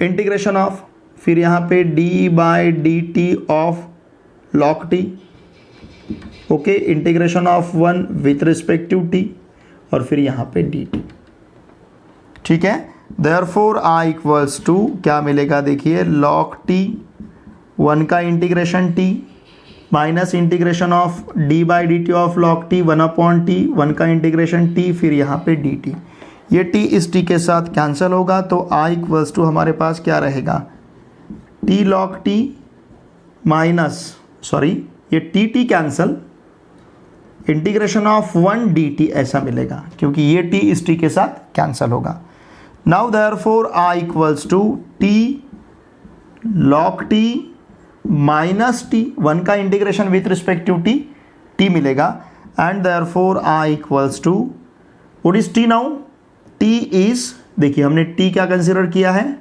इंटीग्रेशन ऑफ, फिर यहाँ पे d by d t of log t, okay, integration of 1 with respect to t, और फिर यहाँ पे डी टी, ठीक है। देयरफॉर आई इक्वल्स टू क्या मिलेगा, देखिए लॉग टी 1 का integration T minus integration of D by d t of log T 1 upon T, 1 का इंटीग्रेशन टी, फिर यहाँ पे डी टी, ये टी इस टी के साथ कैंसिल होगा, तो आई इक्वल्स टू हमारे पास क्या रहेगा, t log t minus, sorry ये t t cancel, integration of 1 d t ऐसा मिलेगा क्योंकि ये टी इस टी के साथ कैंसिल होगा। Now therefore I equals to t log t minus t, 1 का integration with respect to t, t मिलेगा, and therefore I equals to what is t now, t is, देखिए हमने टी क्या consider किया है,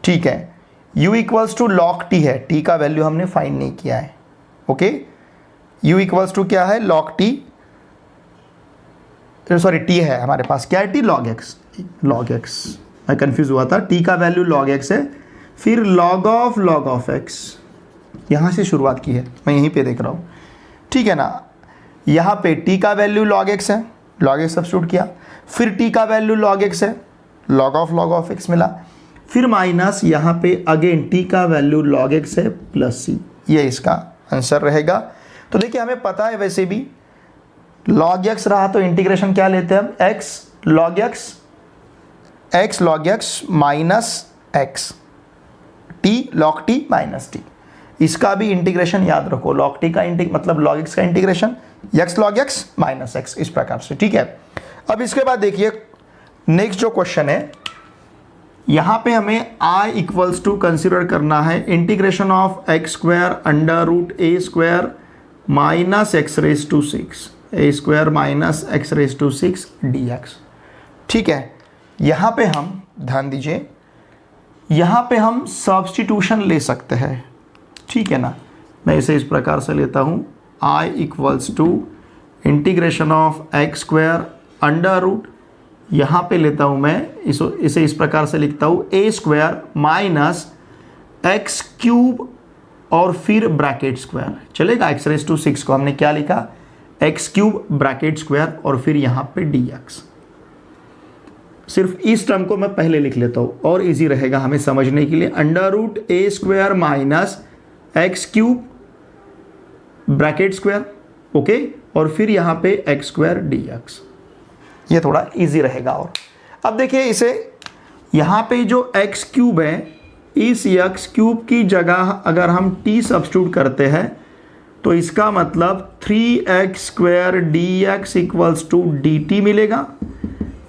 ठीक है, u equals to log t है, टी का वैल्यू हमने फाइंड नहीं किया है, ओके, u इक्वल्स टू क्या है, लॉग टी, सॉरी टी है हमारे पास, क्या है टी, लॉग एक्स, मैं कंफ्यूज हुआ था, टी का वैल्यू लॉग एक्स है, फिर लॉग ऑफ एक्स, यहाँ से शुरुआत की है, मैं यहीं पे देख रहा हूँ, ठीक है ना, यहाँ पे टी का वैल्यू लॉग एक्स है, लॉग एक्स सब्स्टिट्यूट किया, फिर टी का वैल्यू लॉग एक्स है, लॉग ऑफ एक्स मिला, फिर माइनस यहाँ पे अगेन टी का वैल्यू लॉग एक्स है प्लस सी, ये इसका आंसर रहेगा। तो देखिए हमें पता है वैसे भी लॉग एक्स रहा तो इंटीग्रेशन क्या लेते हैं हम, x log x minus x, T log t minus T, इसका भी इंटीग्रेशन याद रखो, लॉग टी का मतलब लॉग एक्स का integration x log x minus x, इस प्रकार से, ठीक है। अब इसके बाद देखिए नेक्स्ट जो क्वेश्चन है, यहाँ पे हमें आई इक्वल्स टू कंसिडर करना है integration of x square under root a square minus x raise to 6, a square minus x raise to 6 d x, ठीक है। यहाँ पे हम ध्यान दीजिए, यहाँ पे हम सब्स्टिट्यूशन ले सकते हैं, ठीक है ना, मैं इसे इस प्रकार से लेता हूँ, I equals to integration of x square under root, यहाँ पे लेता हूँ मैं इसे इस प्रकार से लिखता हूँ, ए स्क्वायर माइनस एक्स क्यूब और फिर ब्रैकेट स्क्वायर, चलेगा, एक्स रेज टू 6 को हमने क्या लिखा, एक्स क्यूब ब्रैकेट स्क्वायर और फिर यहाँ पे डी एक्स, सिर्फ इस टर्म को मैं पहले लिख लेता हूँ और इजी रहेगा हमें समझने के लिए, under root a square minus x cube bracket square, okay, और फिर यहाँ पे एक्स स्क्वायर डी एक्स, ये थोड़ा इजी रहेगा। और अब देखिए इसे यहाँ पे जो एक्स क्यूब है, इस एक्स क्यूब की जगह अगर हम टी सब्स्टिट्यूट करते हैं तो इसका मतलब 3x square d x equals to d t मिलेगा,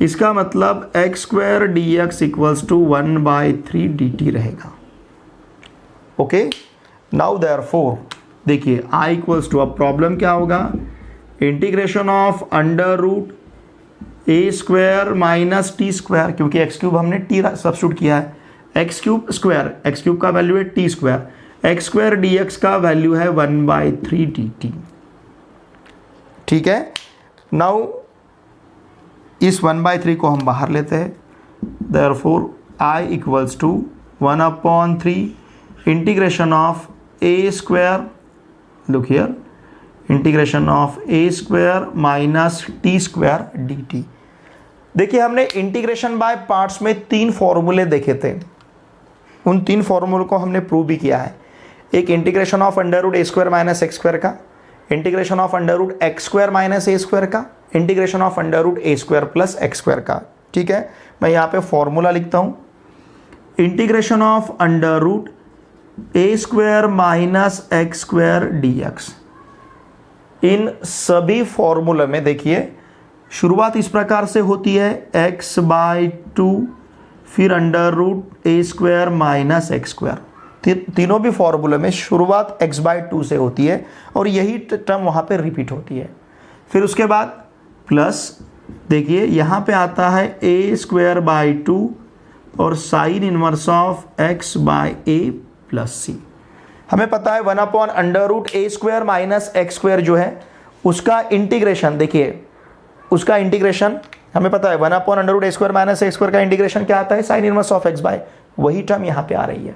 इसका मतलब x square d x equals to 1/3 d t रहेगा, ओके। नाउ देयरफॉर देखिए आई इक्वल्स टू, अब प्रॉब्लम क्या होगा, integration of under root a square minus t square, क्योंकि x cube हमने टी सब्स्टिट्यूट किया है, x cube square, x cube का वैल्यू है t square, x square d x का वैल्यू है 1/3 डी टी, ठीक है। नाउ इस 1/3 को हम बाहर लेते हैं, therefore I equals to 1/3 integration of a square, look here, integration of a square minus t square d t. देखिए हमने इंटीग्रेशन बाय पार्ट्स में 3 फॉर्मूले देखे थे, उन 3 फॉर्मूलों को हमने प्रूव भी किया है, एक integration of under root a square minus x square का, integration of under root x square minus a square का, integration of under root a square plus x square का, ठीक है। मैं यहाँ पे फॉर्मूला लिखता हूँ, integration of under root a square minus x square d x, इन सभी फॉर्मूले में देखिए शुरुआत इस प्रकार से होती है, x/2 फिर under root a square minus x square, तीनों भी फॉर्मूले में शुरुआत x/2 से होती है और यही टर्म वहाँ पे रिपीट होती है। फिर उसके बाद प्लस देखिए यहाँ पे आता है ए स्क्वायर बाई 2 और sine inverse of x by a plus c. हमें पता है 1/√a² माइनस एक्स स्क्वायर जो है उसका इंटीग्रेशन, देखिए उसका इंटीग्रेशन हमें पता है 1/√a² माइनस एक्स स्क्वायर का इंटीग्रेशन क्या आता है, sine inverse of x by, वही टर्म यहाँ पे आ रही है।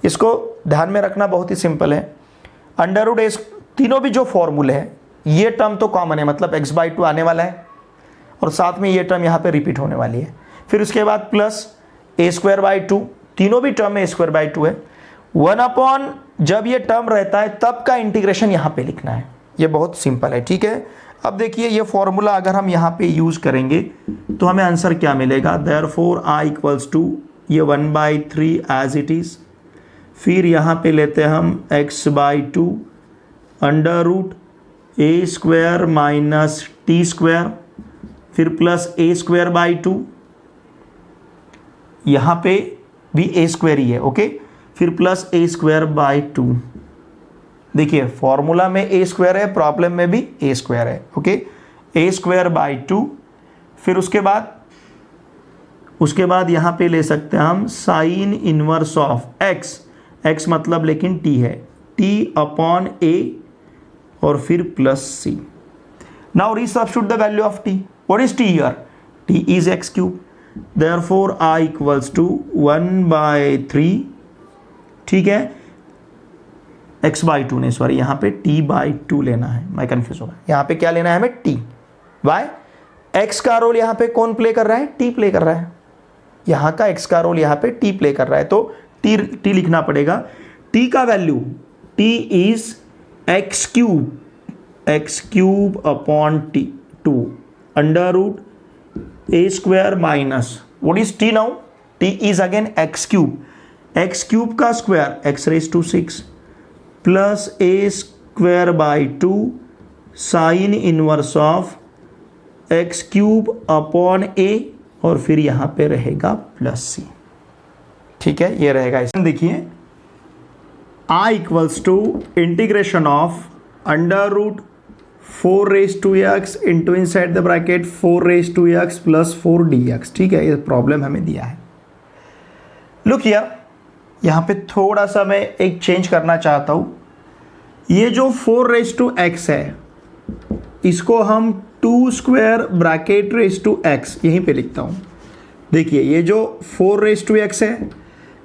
इसको ध्यान में रखना, बहुत ही सिंपल है। √a, तीनों भी जो फॉर्मूले हैं ये टर्म तो कॉमन है, मतलब x/2 आने वाला है और साथ में ये टर्म यहाँ पे रिपीट होने वाली है। फिर उसके बाद प्लस a²/2, तीनों भी टर्म में a²/2 है। 1/, जब ये टर्म रहता है तब का इंटीग्रेशन यहाँ पे लिखना है, ये बहुत सिंपल है, ठीक है। अब देखिए ये फॉर्मूला अगर हम यहाँ पे यूज करेंगे तो हमें आंसर क्या मिलेगा, देयरफॉर I इक्वल्स टू ये 1/3 एज इट इज, फिर यहाँ पे लेते हैं हम x/2 √a² माइनस t², फिर प्लस a²/2, यहाँ पे भी a² ही है, ओके, फिर प्लस a²/2। देखिए फॉर्मूला में a² है, प्रॉब्लम में भी a² है, ओके, a²/2। फिर उसके बाद यहाँ पे ले सकते हैं हम साइन इनवर्स ऑफ x मतलब लेकिन t है, t/a और फिर plus c। Now resubstitute the value of t। What is t here, t is x³, therefore I equals to 1/3, ठीक है, x/2 नहीं, सॉरी यहाँ पे t/2 लेना है, मैं कंफ्यूज हो गया। यहाँ पे क्या लेना है हमें, t। वाई, x का रोल यहाँ पे कौन प्ले कर रहा है, t प्ले कर रहा है, यहाँ का x का रोल यहाँ पे t प्ले कर रहा है, तो t लिखना पड़ेगा। t का value, t is x³ upon t2 √a² minus, what is t now, t is again x³ का square x�6 plus a²/2 sign inverse of x³ upon a और फिर यहाँ पे रहेगा प्लस c, ठीक है, ये रहेगा। इसमें देखिए I equals to integration of √4x into inside the bracket 4x plus 4dx, ठीक है, ये प्रॉब्लम हमें दिया है। लुक हियर, यहाँ पे थोड़ा सा मैं एक चेंज करना चाहता हूँ। ये जो 4x है इसको हम 2² ब्रैकेट x यहीं पे लिखता हूँ। देखिए ये जो 4x है,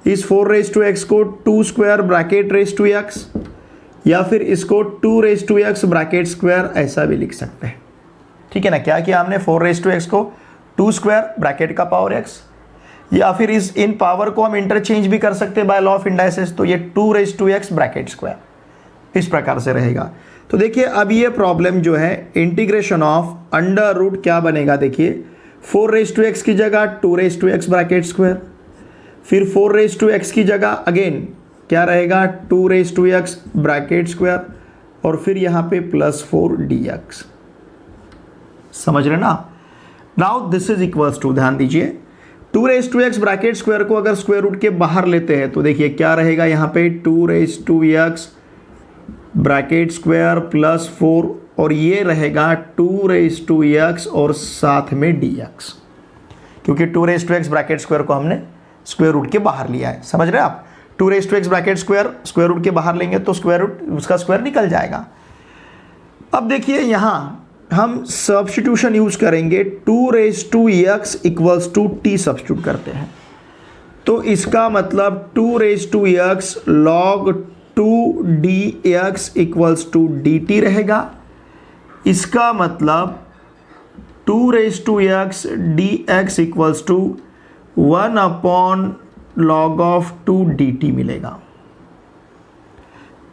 इस 4x को 2² ब्रैकेट x या फिर इसको 2x ब्रैकेट स्क्वायर ऐसा भी लिख सकते हैं, ठीक है ना। क्या किया हमने, 4x को 2² ब्रैकेट का पावर x, या फिर इन पावर को हम इंटरचेंज भी कर सकते हैं बाय लॉ ऑफ इंडाइसेस, तो ये 2x ब्रैकेट स्क्वायर इस प्रकार से रहेगा। तो देखिए अब ये प्रॉब्लम जो है इंटीग्रेशन ऑफ √ क्या बनेगा, देखिए 4x की जगह 2x ब्रैकेट स्क्वायर, फिर 4x की जगह अगेन क्या रहेगा 2x ब्रैकेट स्क्वायर और फिर यहाँ पे प्लस 4dx, समझ रहे ना। Now this is equals to, ध्यान दीजिए 2x ब्रैकेट स्क्वायर को अगर स्क्वायर रूट के बाहर लेते हैं तो देखिए क्या रहेगा, यहाँ पे 2x ब्रैकेट स्क्वायर प्लस 4 और ये रहेगा 2x और साथ में dx, क्योंकि 2x ब्रैकेट स्क्वायर को हमने स्क्वायर रूट के बाहर लिया है, समझ रहे हैं आप। 2x ब्रैकेट स्क्वायर रूट के बाहर लेंगे तो स्क्वायर रूट उसका स्क्वायर निकल जाएगा। अब देखिए यहाँ हम सब्स्टिट्यूशन यूज करेंगे, 2x equals to t substitute करते हैं, तो इसका मतलब 2x log 2dx equals to dt रहेगा। इसका मतलब 2x dx equals to 1/log of 2 dt मिलेगा।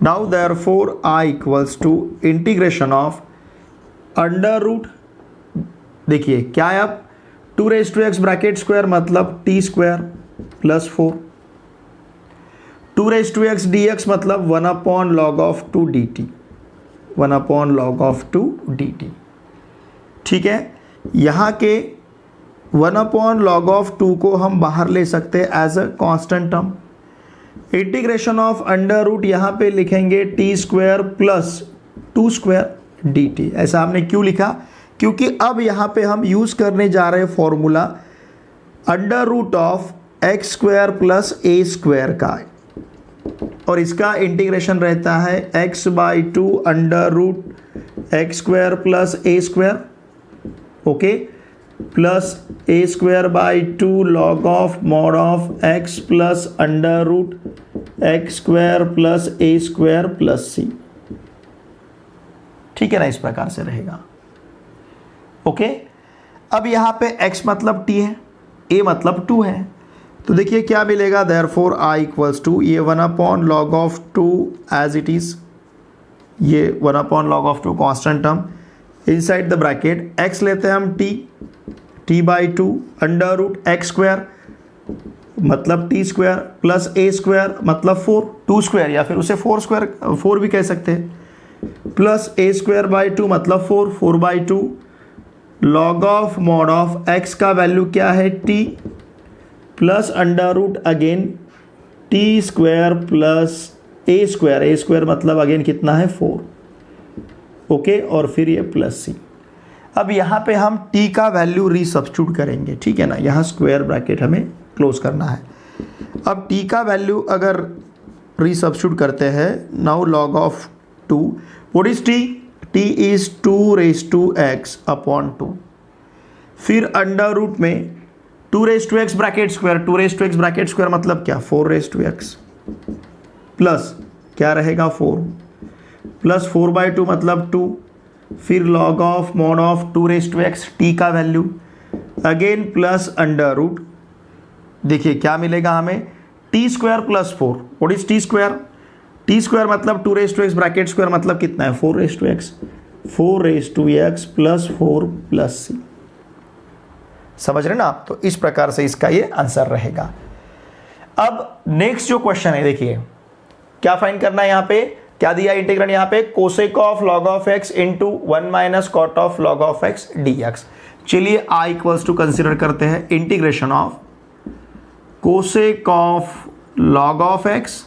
Now therefore I equals to integration of √ देखिए क्या है अब 2x ब्रैकेट स्क्वायर मतलब t² प्लस 4, 2x dx मतलब 1/log of 2 dt, 1/log of 2 dt, ठीक है। यहाँ के 1/log of 2 को हम बाहर ले सकते हैं as a constant term. Integration of √ यहाँ पे लिखेंगे t² प्लस 2² dt। ऐसा हमने क्यों लिखा, क्योंकि अब यहाँ पे हम यूज़ करने जा रहे हैं formula under root of x square plus a square का, और इसका इंटीग्रेशन रहता है x/2 under root x square plus a square, okay, plus a square by 2 log of mod of x plus under root x square plus a square plus c. ठीक है ना, इस प्रकार से रहेगा। ओके, अब यहां पे x मतलब t है, a मतलब 2 है, तो देखिए क्या मिलेगा, देयरफॉर i इक्वल्स टू ये 1/log of 2 as it is, ये 1/log of 2 constant term inside the bracket, x लेते हैं हम t/2 under root x square मतलब t square plus a square मतलब 2 स्क्वायर, या फिर उसे 4 भी कह सकते हैं, प्लस a स्क्वायर बाई 2 मतलब 4/2 log of mod of x का वैल्यू क्या है t plus under root again t square plus a square मतलब अगेन कितना है 4, ओके, और फिर ये प्लस c। अब यहाँ पे हम t का वैल्यू रीसब्स्टिट्यूट करेंगे, ठीक है ना, यहाँ स्क्वायर ब्रैकेट हमें क्लोज करना है। अब t का वैल्यू अगर रीसब्स्टिट्यूट करते हैं, now log of 2, what is t? t is 2x upon 2, फिर अंडर रूट में 2x bracket square, 2x bracket square मतलब क्या 4x प्लस क्या रहेगा 4 प्लस 4/2 मतलब 2, फिर log of mod of 2x t का value again plus under root, देखिए क्या मिलेगा हमें t square plus 4, what is t square? t square मतलब 2x ब्रैकेट स्क्वायर मतलब कितना है 4x प्लस 4 प्लस c। समझ रहे ना आप? तो इस प्रकार से इसका ये आंसर रहेगा। अब नेक्स्ट जो क्वेश्चन है, देखिए क्या फाइंड करना है, यहाँ पे क्या दिया इंटीग्रैंड, यहाँ पे cosec of log of x into 1 minus cot of log of x dx। चलिए i इक्वल्स टू कंसिडर करते हैं integration of cosec of log of x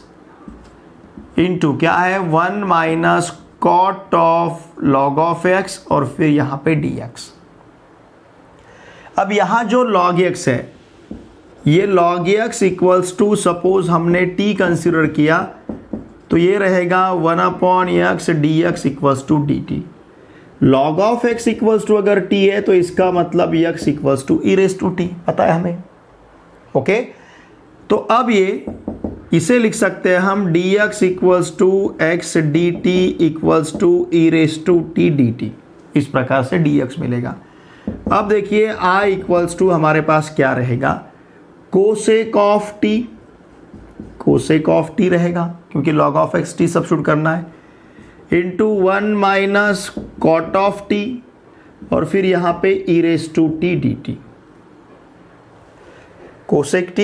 into क्या है 1 minus cot of log of x और फिर यहां पे dx। अब यहां जो log x है, ये log x equals to, suppose हमने t कंसिडर किया तो ये रहेगा 1/x dx equals to dt। log of x equals to अगर t है तो इसका मतलब x equals to e raise to t, पता है हमें, ओके। तो अब ये इसे लिख सकते हैं हम dx equals to x dt equals to e raise to t dt, इस प्रकार से dx मिलेगा। अब देखिए i इक्वल्स टू हमारे पास क्या रहेगा, कोसेक ऑफ t रहेगा क्योंकि log of x t substitute करना है, into 1 minus cot of t और फिर यहाँ पे e raise to t dt, cosec t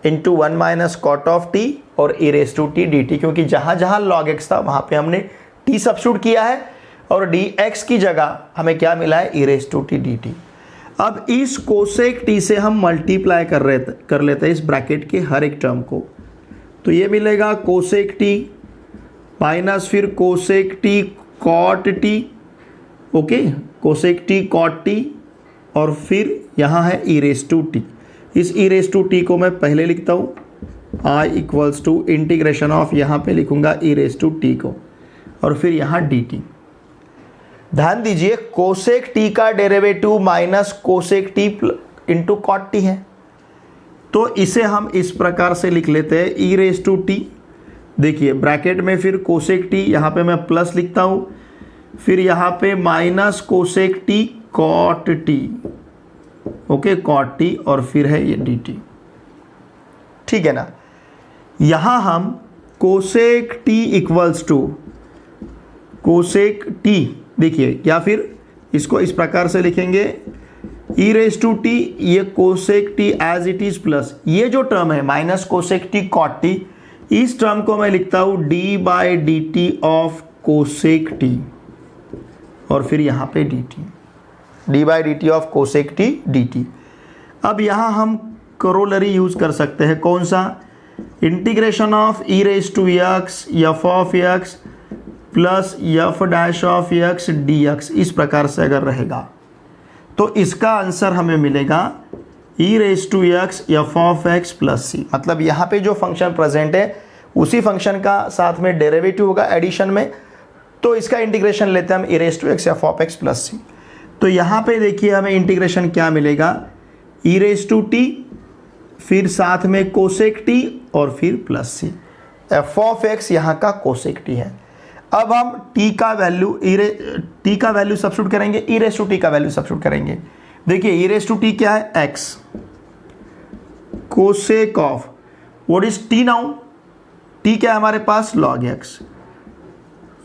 into 1 minus cot of t और e raise to t dt, क्योंकि जहां जहां log x था वहां पे हमने t सब्स्टिट्यूट किया है और dx की जगह हमें क्या मिला है e raise to t dt। अब इस कोसेक t से हम मल्टीप्लाई कर लेते हैं इस ब्रैकेट के हर एक टर्म को, तो ये मिलेगा कोसेक t माइनस फिर cosec t cot t, okay, cosec t cot t और फिर यहाँ है e रेज टू t। इस e रेज टू t को मैं पहले लिखता हूँ, i equals to integration of, यहाँ पे लिखूंगा e रेज टू t को और फिर यहाँ dt। ध्यान दीजिए कोसेक t का derivative minus cosec t into cot t है, तो इसे हम इस प्रकार से लिख लेते हैं e रेज टू t, देखिए ब्रैकेट में फिर कोसेक t, यहाँ पे मैं प्लस लिखता हूँ, फिर यहाँ पे minus cosec t cot t, okay, cot t और फिर है ये dt, ठीक है ना। यहां हम cosec t equals to cosec t, देखिए या फिर इसको इस प्रकार से लिखेंगे e रेज टू t, ये cosec t as it is plus ये जो टर्म है minus cosec t cot t, इस टर्म को मैं लिखता हूं d by d t of cosec t और फिर यहां पे dt, d by d t of cosec t dt। अब यहाँ हम करोलरी यूज कर सकते हैं, कौन सा, integration of e raise to x f of x plus f dash of x d x, इस प्रकार से अगर रहेगा तो इसका आंसर हमें मिलेगा e raise to x f of x plus c. मतलब यहाँ पे जो फंक्शन प्रेजेंट है उसी फंक्शन का साथ में डेरिवेटिव होगा एडिशन में, तो इसका इंटीग्रेशन लेते हैं हम e raise to x f of x plus c. तो यहाँ पे देखिए हमें इंटीग्रेशन क्या मिलेगा, ई रेस टू टी, फिर साथ में कोसेक टी और फिर plus c. F of x यहाँ का कोसेक टी है। अब हम टी का वैल्यू टी का वैल्यू सब्स्टिट्यूट करेंगे, ई रेस टू टी का वैल्यू सब्स्टिट्यूट करेंगे। देखिए ई रेस टू टी क्या है, x cosec of what is t now, t क्या है हमारे पास log x,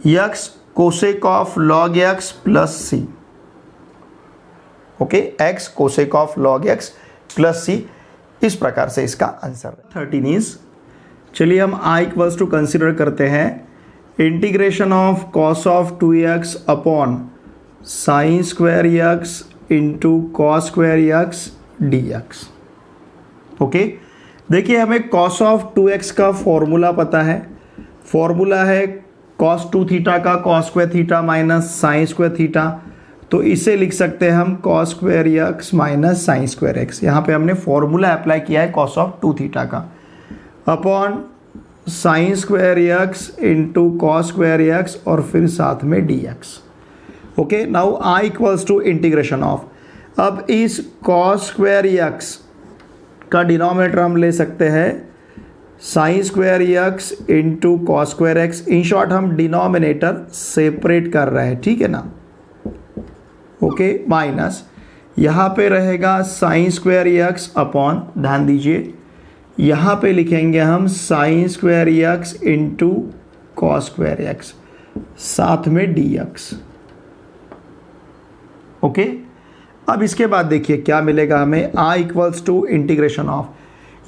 x cosec of log x plus c. Okay, x cosec of log x plus c, इस प्रकार से इसका आंसर 13 इज। चलिए हम आई इक्वल्स टू कंसिडर करते हैं integration of cos of 2x upon sine square x into cos square x d x. Okay, देखिए हमें कॉस ऑफ 2x का फॉर्मूला पता है, फॉर्मूला है कॉस 2 थीटा का cos square theta minus sine square theta, तो इसे लिख सकते हैं हम cos square x minus sine square x. यहाँ पे हमने फॉर्मूला अप्लाई किया है कॉस ऑफ 2 थीटा का, upon sine square x into cos square x और फिर साथ में d x. Okay, now I equals to integration of, अब इस कॉस स्क्वायर एक्स का डिनोमिनेटर हम ले सकते हैं sign square x into cos square x. In short हम डिनोमिनेटर सेपरेट कर रहे हैं, ठीक है ना। ओके, माइनस यहाँ पे रहेगा साइन स्क्वायर एक्स अपॉन, ध्यान दीजिए यहाँ पे लिखेंगे हम sign square x into cos square x साथ में डी एक्स। ओके, अब इसके बाद देखिए क्या मिलेगा हमें, आई इक्वल्स टू इंटीग्रेशन ऑफ,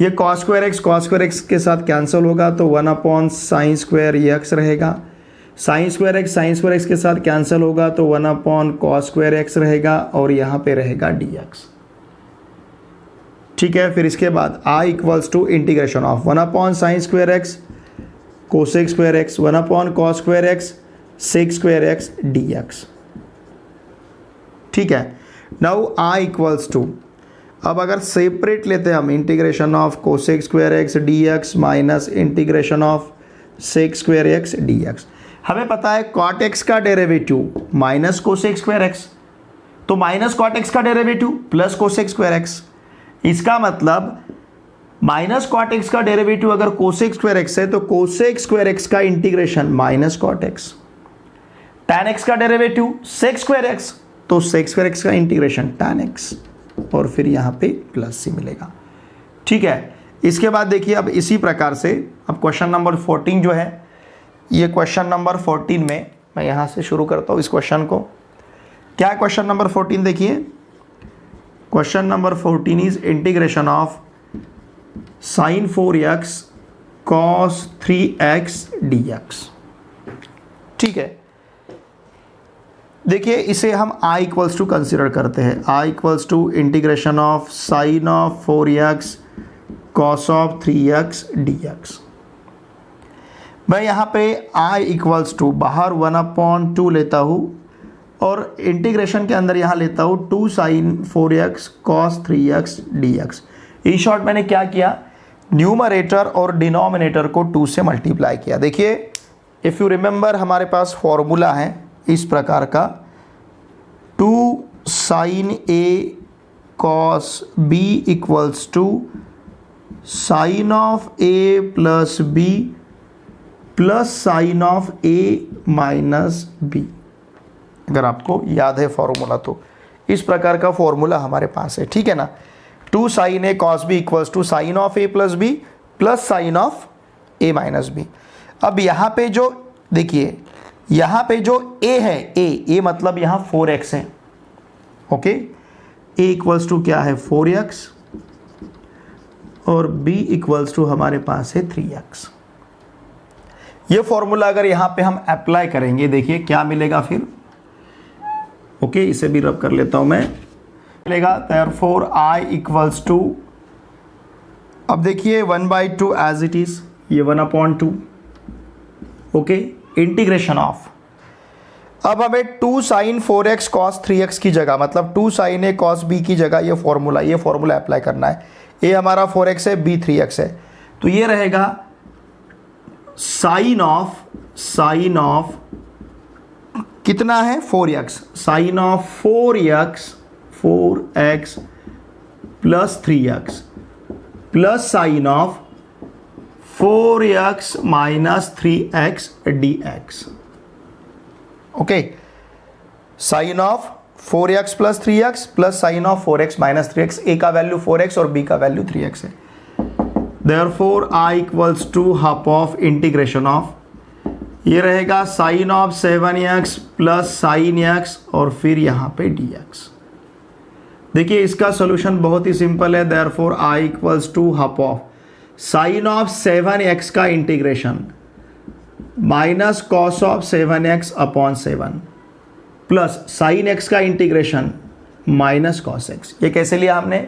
ये कॉस स्क्वायर एक्स के साथ कैंसिल होगा तो 1 अपॉन साइन स्क्वायर एक्स रहेगा, साइन स्क्वायर एक्स के साथ कैंसिल होगा तो 1 अपॉन कॉस स्क्वायर एक्स रहेगा और यहाँ पे रहेगा डी एक्स। ठीक है, फिर इसके बाद I equals to integration of 1 upon sine square x cosec square x 1 upon cos square x sec square x d x. ठीक है, नाउ आई इक्वल्स टू, अब अगर सेपरेट लेते हैं हम integration of cosec square x d x minus integration of sec square x d x. हमें पता है कॉट एक्स का derivative minus cosec square x, तो माइनस कॉट एक्स का derivative plus cosec square x. इसका मतलब माइनस कॉट एक्स का derivative अगर कोसेक स्क्वायर एक्स है तो कोसेक स्क्वायर एक्स का integration minus cot x, tan x का डेरिवेटिव सेक स्क्वायर एक्स तो सेक स्क्वायर एक्स का इंटीग्रेशन टैन एक्स और फिर यहाँ पे प्लस सी मिलेगा। ठीक है, इसके बाद देखिए अब इसी प्रकार से अब क्वेश्चन नंबर 14 जो है, ये क्वेश्चन नंबर 14 में मैं यहाँ से शुरू करता हूँ इस क्वेश्चन को। क्या क्वेश्चन नंबर 14 देखिए, question number 14 is integration of sign 4x cos 3x dx। ठीक है, देखिए इसे हम i इक्वल्स टू कंसिडर करते हैं, i equals to integration of sine of 4x cos of 3x dx। मैं यहाँ पे i इक्वल्स टू बाहर 1/2 लेता हूँ और इंटीग्रेशन के अंदर यहाँ लेता हूँ 2 sine 4x cos 3x dx। In short मैंने क्या किया, न्यूमरेटर और डिनोमिनेटर को 2 से मल्टीप्लाई किया। देखिए इफ़ यू रिमेंबर हमारे पास फॉर्मूला है इस प्रकार का, 2 sine a cos b equals to sine of a plus b plus sine of a minus b। अगर आपको याद है फॉर्मूला तो इस प्रकार का फॉर्मूला हमारे पास है, ठीक है ना। 2 sine a cos b equals to sine of a plus b plus sine of a minus b। अब यहाँ पे जो देखिए, यहाँ पे जो a है, a मतलब यहाँ 4x है। ओके, a इक्वल्स टू क्या है 4x और b इक्वल्स टू हमारे पास है 3x। ये फॉर्मूला अगर यहाँ पे हम अप्लाई करेंगे, देखिए क्या मिलेगा फिर। ओके, इसे भी रब कर लेता हूँ मैं, मिलेगा therefore i इक्वल्स टू, अब देखिए 1/2 एज इट इज, ये 1/2। ओके, इंटीग्रेशन ऑफ अब हमें 2 sin 4x cos 3x की जगह, मतलब 2 sin a cos b की जगह ये फॉर्मूला अप्लाई करना है। a हमारा 4x है, b 3x है, तो ये रहेगा साइन ऑफ कितना है 4x, sine of 4x plus 3x plus sine of 4x minus 3x dx। Okay, sine of 4x plus 3x plus sine of 4x minus 3x, a का value 4x और b का value 3x है। Therefore i equals to half of integration of, ये रहेगा sine of 7x plus sine x और फिर यहाँ पे dx। देखिए इसका सॉल्यूशन बहुत ही सिंपल है। Therefore i equals to half of sine of 7x का integration minus cos of 7x upon 7 plus sine x का इंटीग्रेशन माइनस कॉस x। ये कैसे लिया हमने?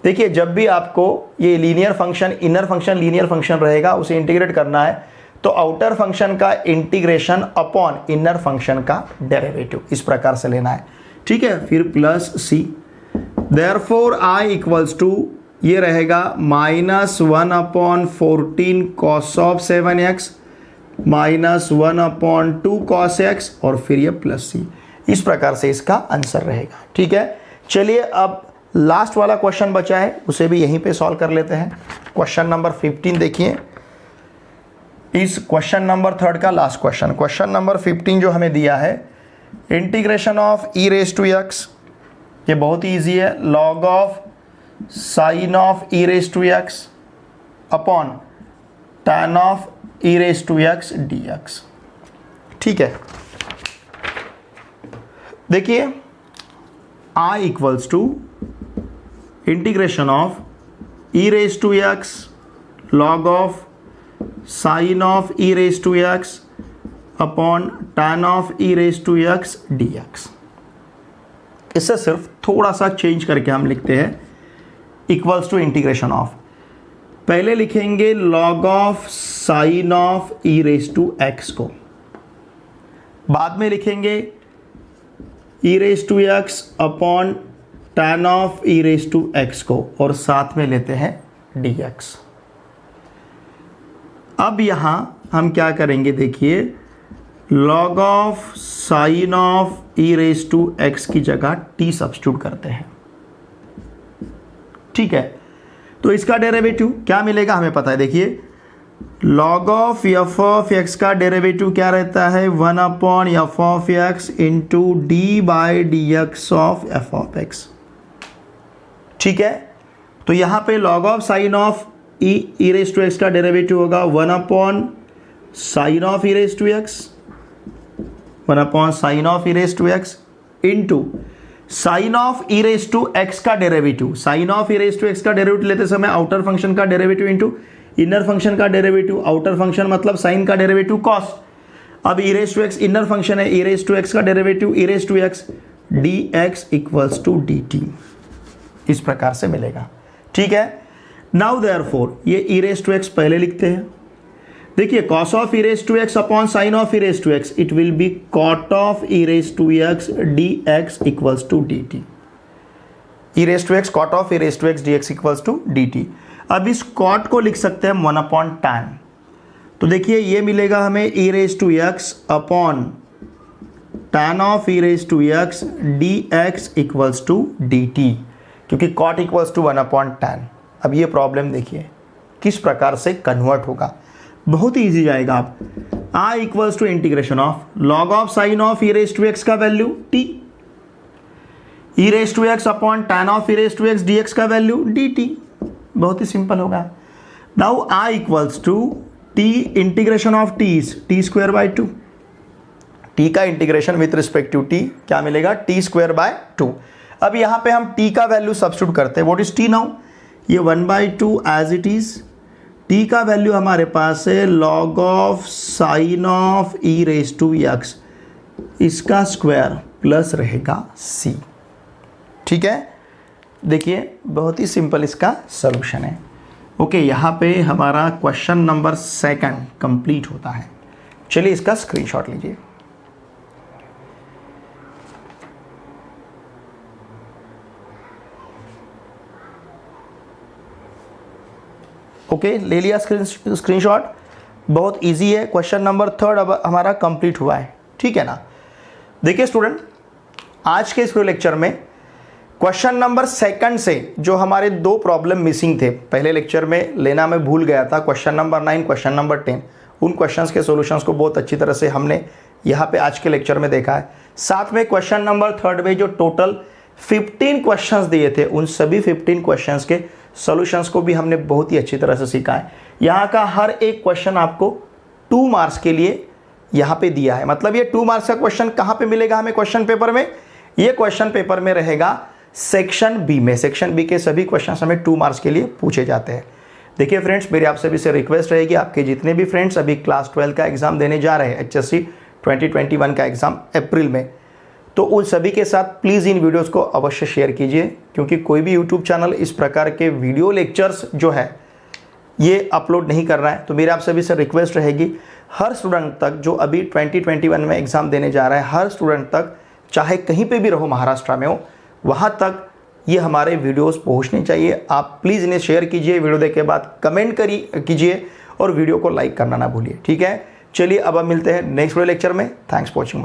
देखिए जब भी आपको ये linear function, inner function linear function रहेगा, उसे इंटीग्रेट करना है तो आउटर फंक्शन का इंटीग्रेशन अपॉन इनर फंक्शन का डेरिवेटिव इस प्रकार से लेना है। ठीक है, फिर प्लस c। देयरफॉर i इक्वल्स टू ये रहेगा minus 1 upon 14 cos of 7x minus 1 upon 2 cos x और फिर ये प्लस c। इस प्रकार से इसका आंसर रहेगा। ठीक है, चलिए अब लास्ट वाला क्वेश्चन बचा है, उसे भी यहीं पे सॉल्व कर लेते हैं। क्वेश्चन नंबर 15 देखिए, इस क्वेश्चन नंबर 3 का लास्ट क्वेश्चन। क्वेश्चन नंबर 15 जो हमें दिया है, integration of e raise to x, ये बहुत ही ईजी है, log of sine of e raise to x upon tan of e raise to x dx। ठीक है, देखिए i equals to integration of e raise to x log of sine of e raise to x upon tan of e raise to x dx। इससे सिर्फ थोड़ा सा change करके हम लिखते हैं इक्वल्स टू इंटीग्रेशन ऑफ, पहले लिखेंगे log of sine of e raise to x को, बाद में लिखेंगे e raise to x upon tan of e raise to x को और साथ में लेते हैं dx। अब यहां हम क्या करेंगे, देखिए log of sine of e raise to x की जगह t सब्स्टिट्यूट करते हैं। ठीक है, तो इसका डेरिवेटिव क्या मिलेगा हमें पता है। देखिए log of f of x का डेरिवेटिव क्या रहता है, 1 upon f of x into d by d x of f of x. ठीक है, तो यहां पे log of sine of e raise to x का डेरिवेटिव होगा 1 upon sine of e raise to x, 1 upon sine of e raise to x into sine of e raise to x का derivative. Sign of e raise to x का derivative लेते समय outer function का derivative into inner function का derivative. Outer function मतलब sine का derivative cos. अब e raise to x inner function है, ई रेज टू एक्स का derivative e raise to x d x equals to d t, इस प्रकार से मिलेगा। ठीक है, नाउ देयरफॉर ये ई रेज टू एक्स पहले लिखते हैं। देखिए cos of e raise to x upon sine of e raise to x, it will be cot of e raise to x d x equals to d t. E raise to x cot of e raise to x d x equals to d t. अब इस cot को लिख सकते हैं 1 upon tan। तो देखिए ये मिलेगा हमें e raise to x upon tan of e raise to x d x equals to d t, क्योंकि cot equals to 1 upon tan। अब ये प्रॉब्लम देखिए किस प्रकार से कन्वर्ट होगा, बहुत ही ईजी जाएगा। आप i equals to integration of log of sine of e raise to x का value t, e raise to x upon tan of e raise to x dx का वैल्यू dt, बहुत ही simple होगा। Now i equals to t integration of t square by 2, t का integration with respect to t क्या मिलेगा, t square by 2। अब यहाँ पे हम t का वैल्यू सब्स्टिट्यूट करते हैं। व्हाट इज t नाउ, ये 1/2 एज इट इज, t का वैल्यू हमारे पास है log of sine of e raise to x, इसका स्क्वायर प्लस रहेगा c। ठीक है, देखिए बहुत ही सिंपल इसका सॉल्यूशन है। ओके, यहाँ पे हमारा क्वेश्चन नंबर 2 कंप्लीट होता है। चलिए इसका स्क्रीनशॉट लीजिए। ओके, ले लिया स्क्रीनशॉट। बहुत इजी है। क्वेश्चन नंबर 3 अब हमारा कंप्लीट हुआ है, ठीक है ना। देखिए स्टूडेंट, आज के इस लेक्चर में क्वेश्चन नंबर 2 से जो हमारे 2 प्रॉब्लम मिसिंग थे, पहले लेक्चर में लेना मैं भूल गया था, क्वेश्चन नंबर 9, क्वेश्चन नंबर 10, उन क्वेश्चंस के सॉल्यूशंस को बहुत अच्छी तरह से हमने यहाँ पे आज के लेक्चर में देखा है। साथ में क्वेश्चन नंबर 3 में जो टोटल 15 क्वेश्चंस दिए थे, उन सभी 15 क्वेश्चंस के सॉल्यूशंस को भी हमने बहुत ही अच्छी तरह से सीखा है। यहाँ का हर एक क्वेश्चन आपको 2 मार्क्स के लिए यहाँ पे दिया है। मतलब ये 2 मार्क्स का क्वेश्चन कहाँ पे मिलेगा हमें क्वेश्चन पेपर में? ये क्वेश्चन पेपर में रहेगा सेक्शन बी में। सेक्शन बी के सभी क्वेश्चन हमें 2 मार्क्स के लिए पूछे जाते हैं। देखिए फ्रेंड्स, मेरी आप सभी से रिक्वेस्ट रहेगी, आपके जितने भी फ्रेंड्स अभी क्लास 12 का एग्जाम देने जा रहे हैं, HSC 2021 का एग्जाम अप्रैल में, तो उन सभी के साथ प्लीज़ इन वीडियोस को अवश्य शेयर कीजिए, क्योंकि कोई भी यूट्यूब चैनल इस प्रकार के वीडियो लेक्चर्स जो है ये अपलोड नहीं कर रहा है। तो मेरे आप सभी से रिक्वेस्ट रहेगी, हर स्टूडेंट तक जो अभी 2021 में एग्ज़ाम देने जा रहा है, हर स्टूडेंट तक, चाहे कहीं पे भी रहो, महाराष्ट्र में हो, वहाँ तक ये हमारे वीडियोस पहुँचने चाहिए। आप प्लीज़ इन्हें शेयर कीजिए, वीडियो देखने के बाद कमेंट कीजिए और वीडियो को लाइक करना ना भूलिए, ठीक है। चलिए अब हम मिलते हैं नेक्स्ट वीडियो लेक्चर में। Thanks for watching.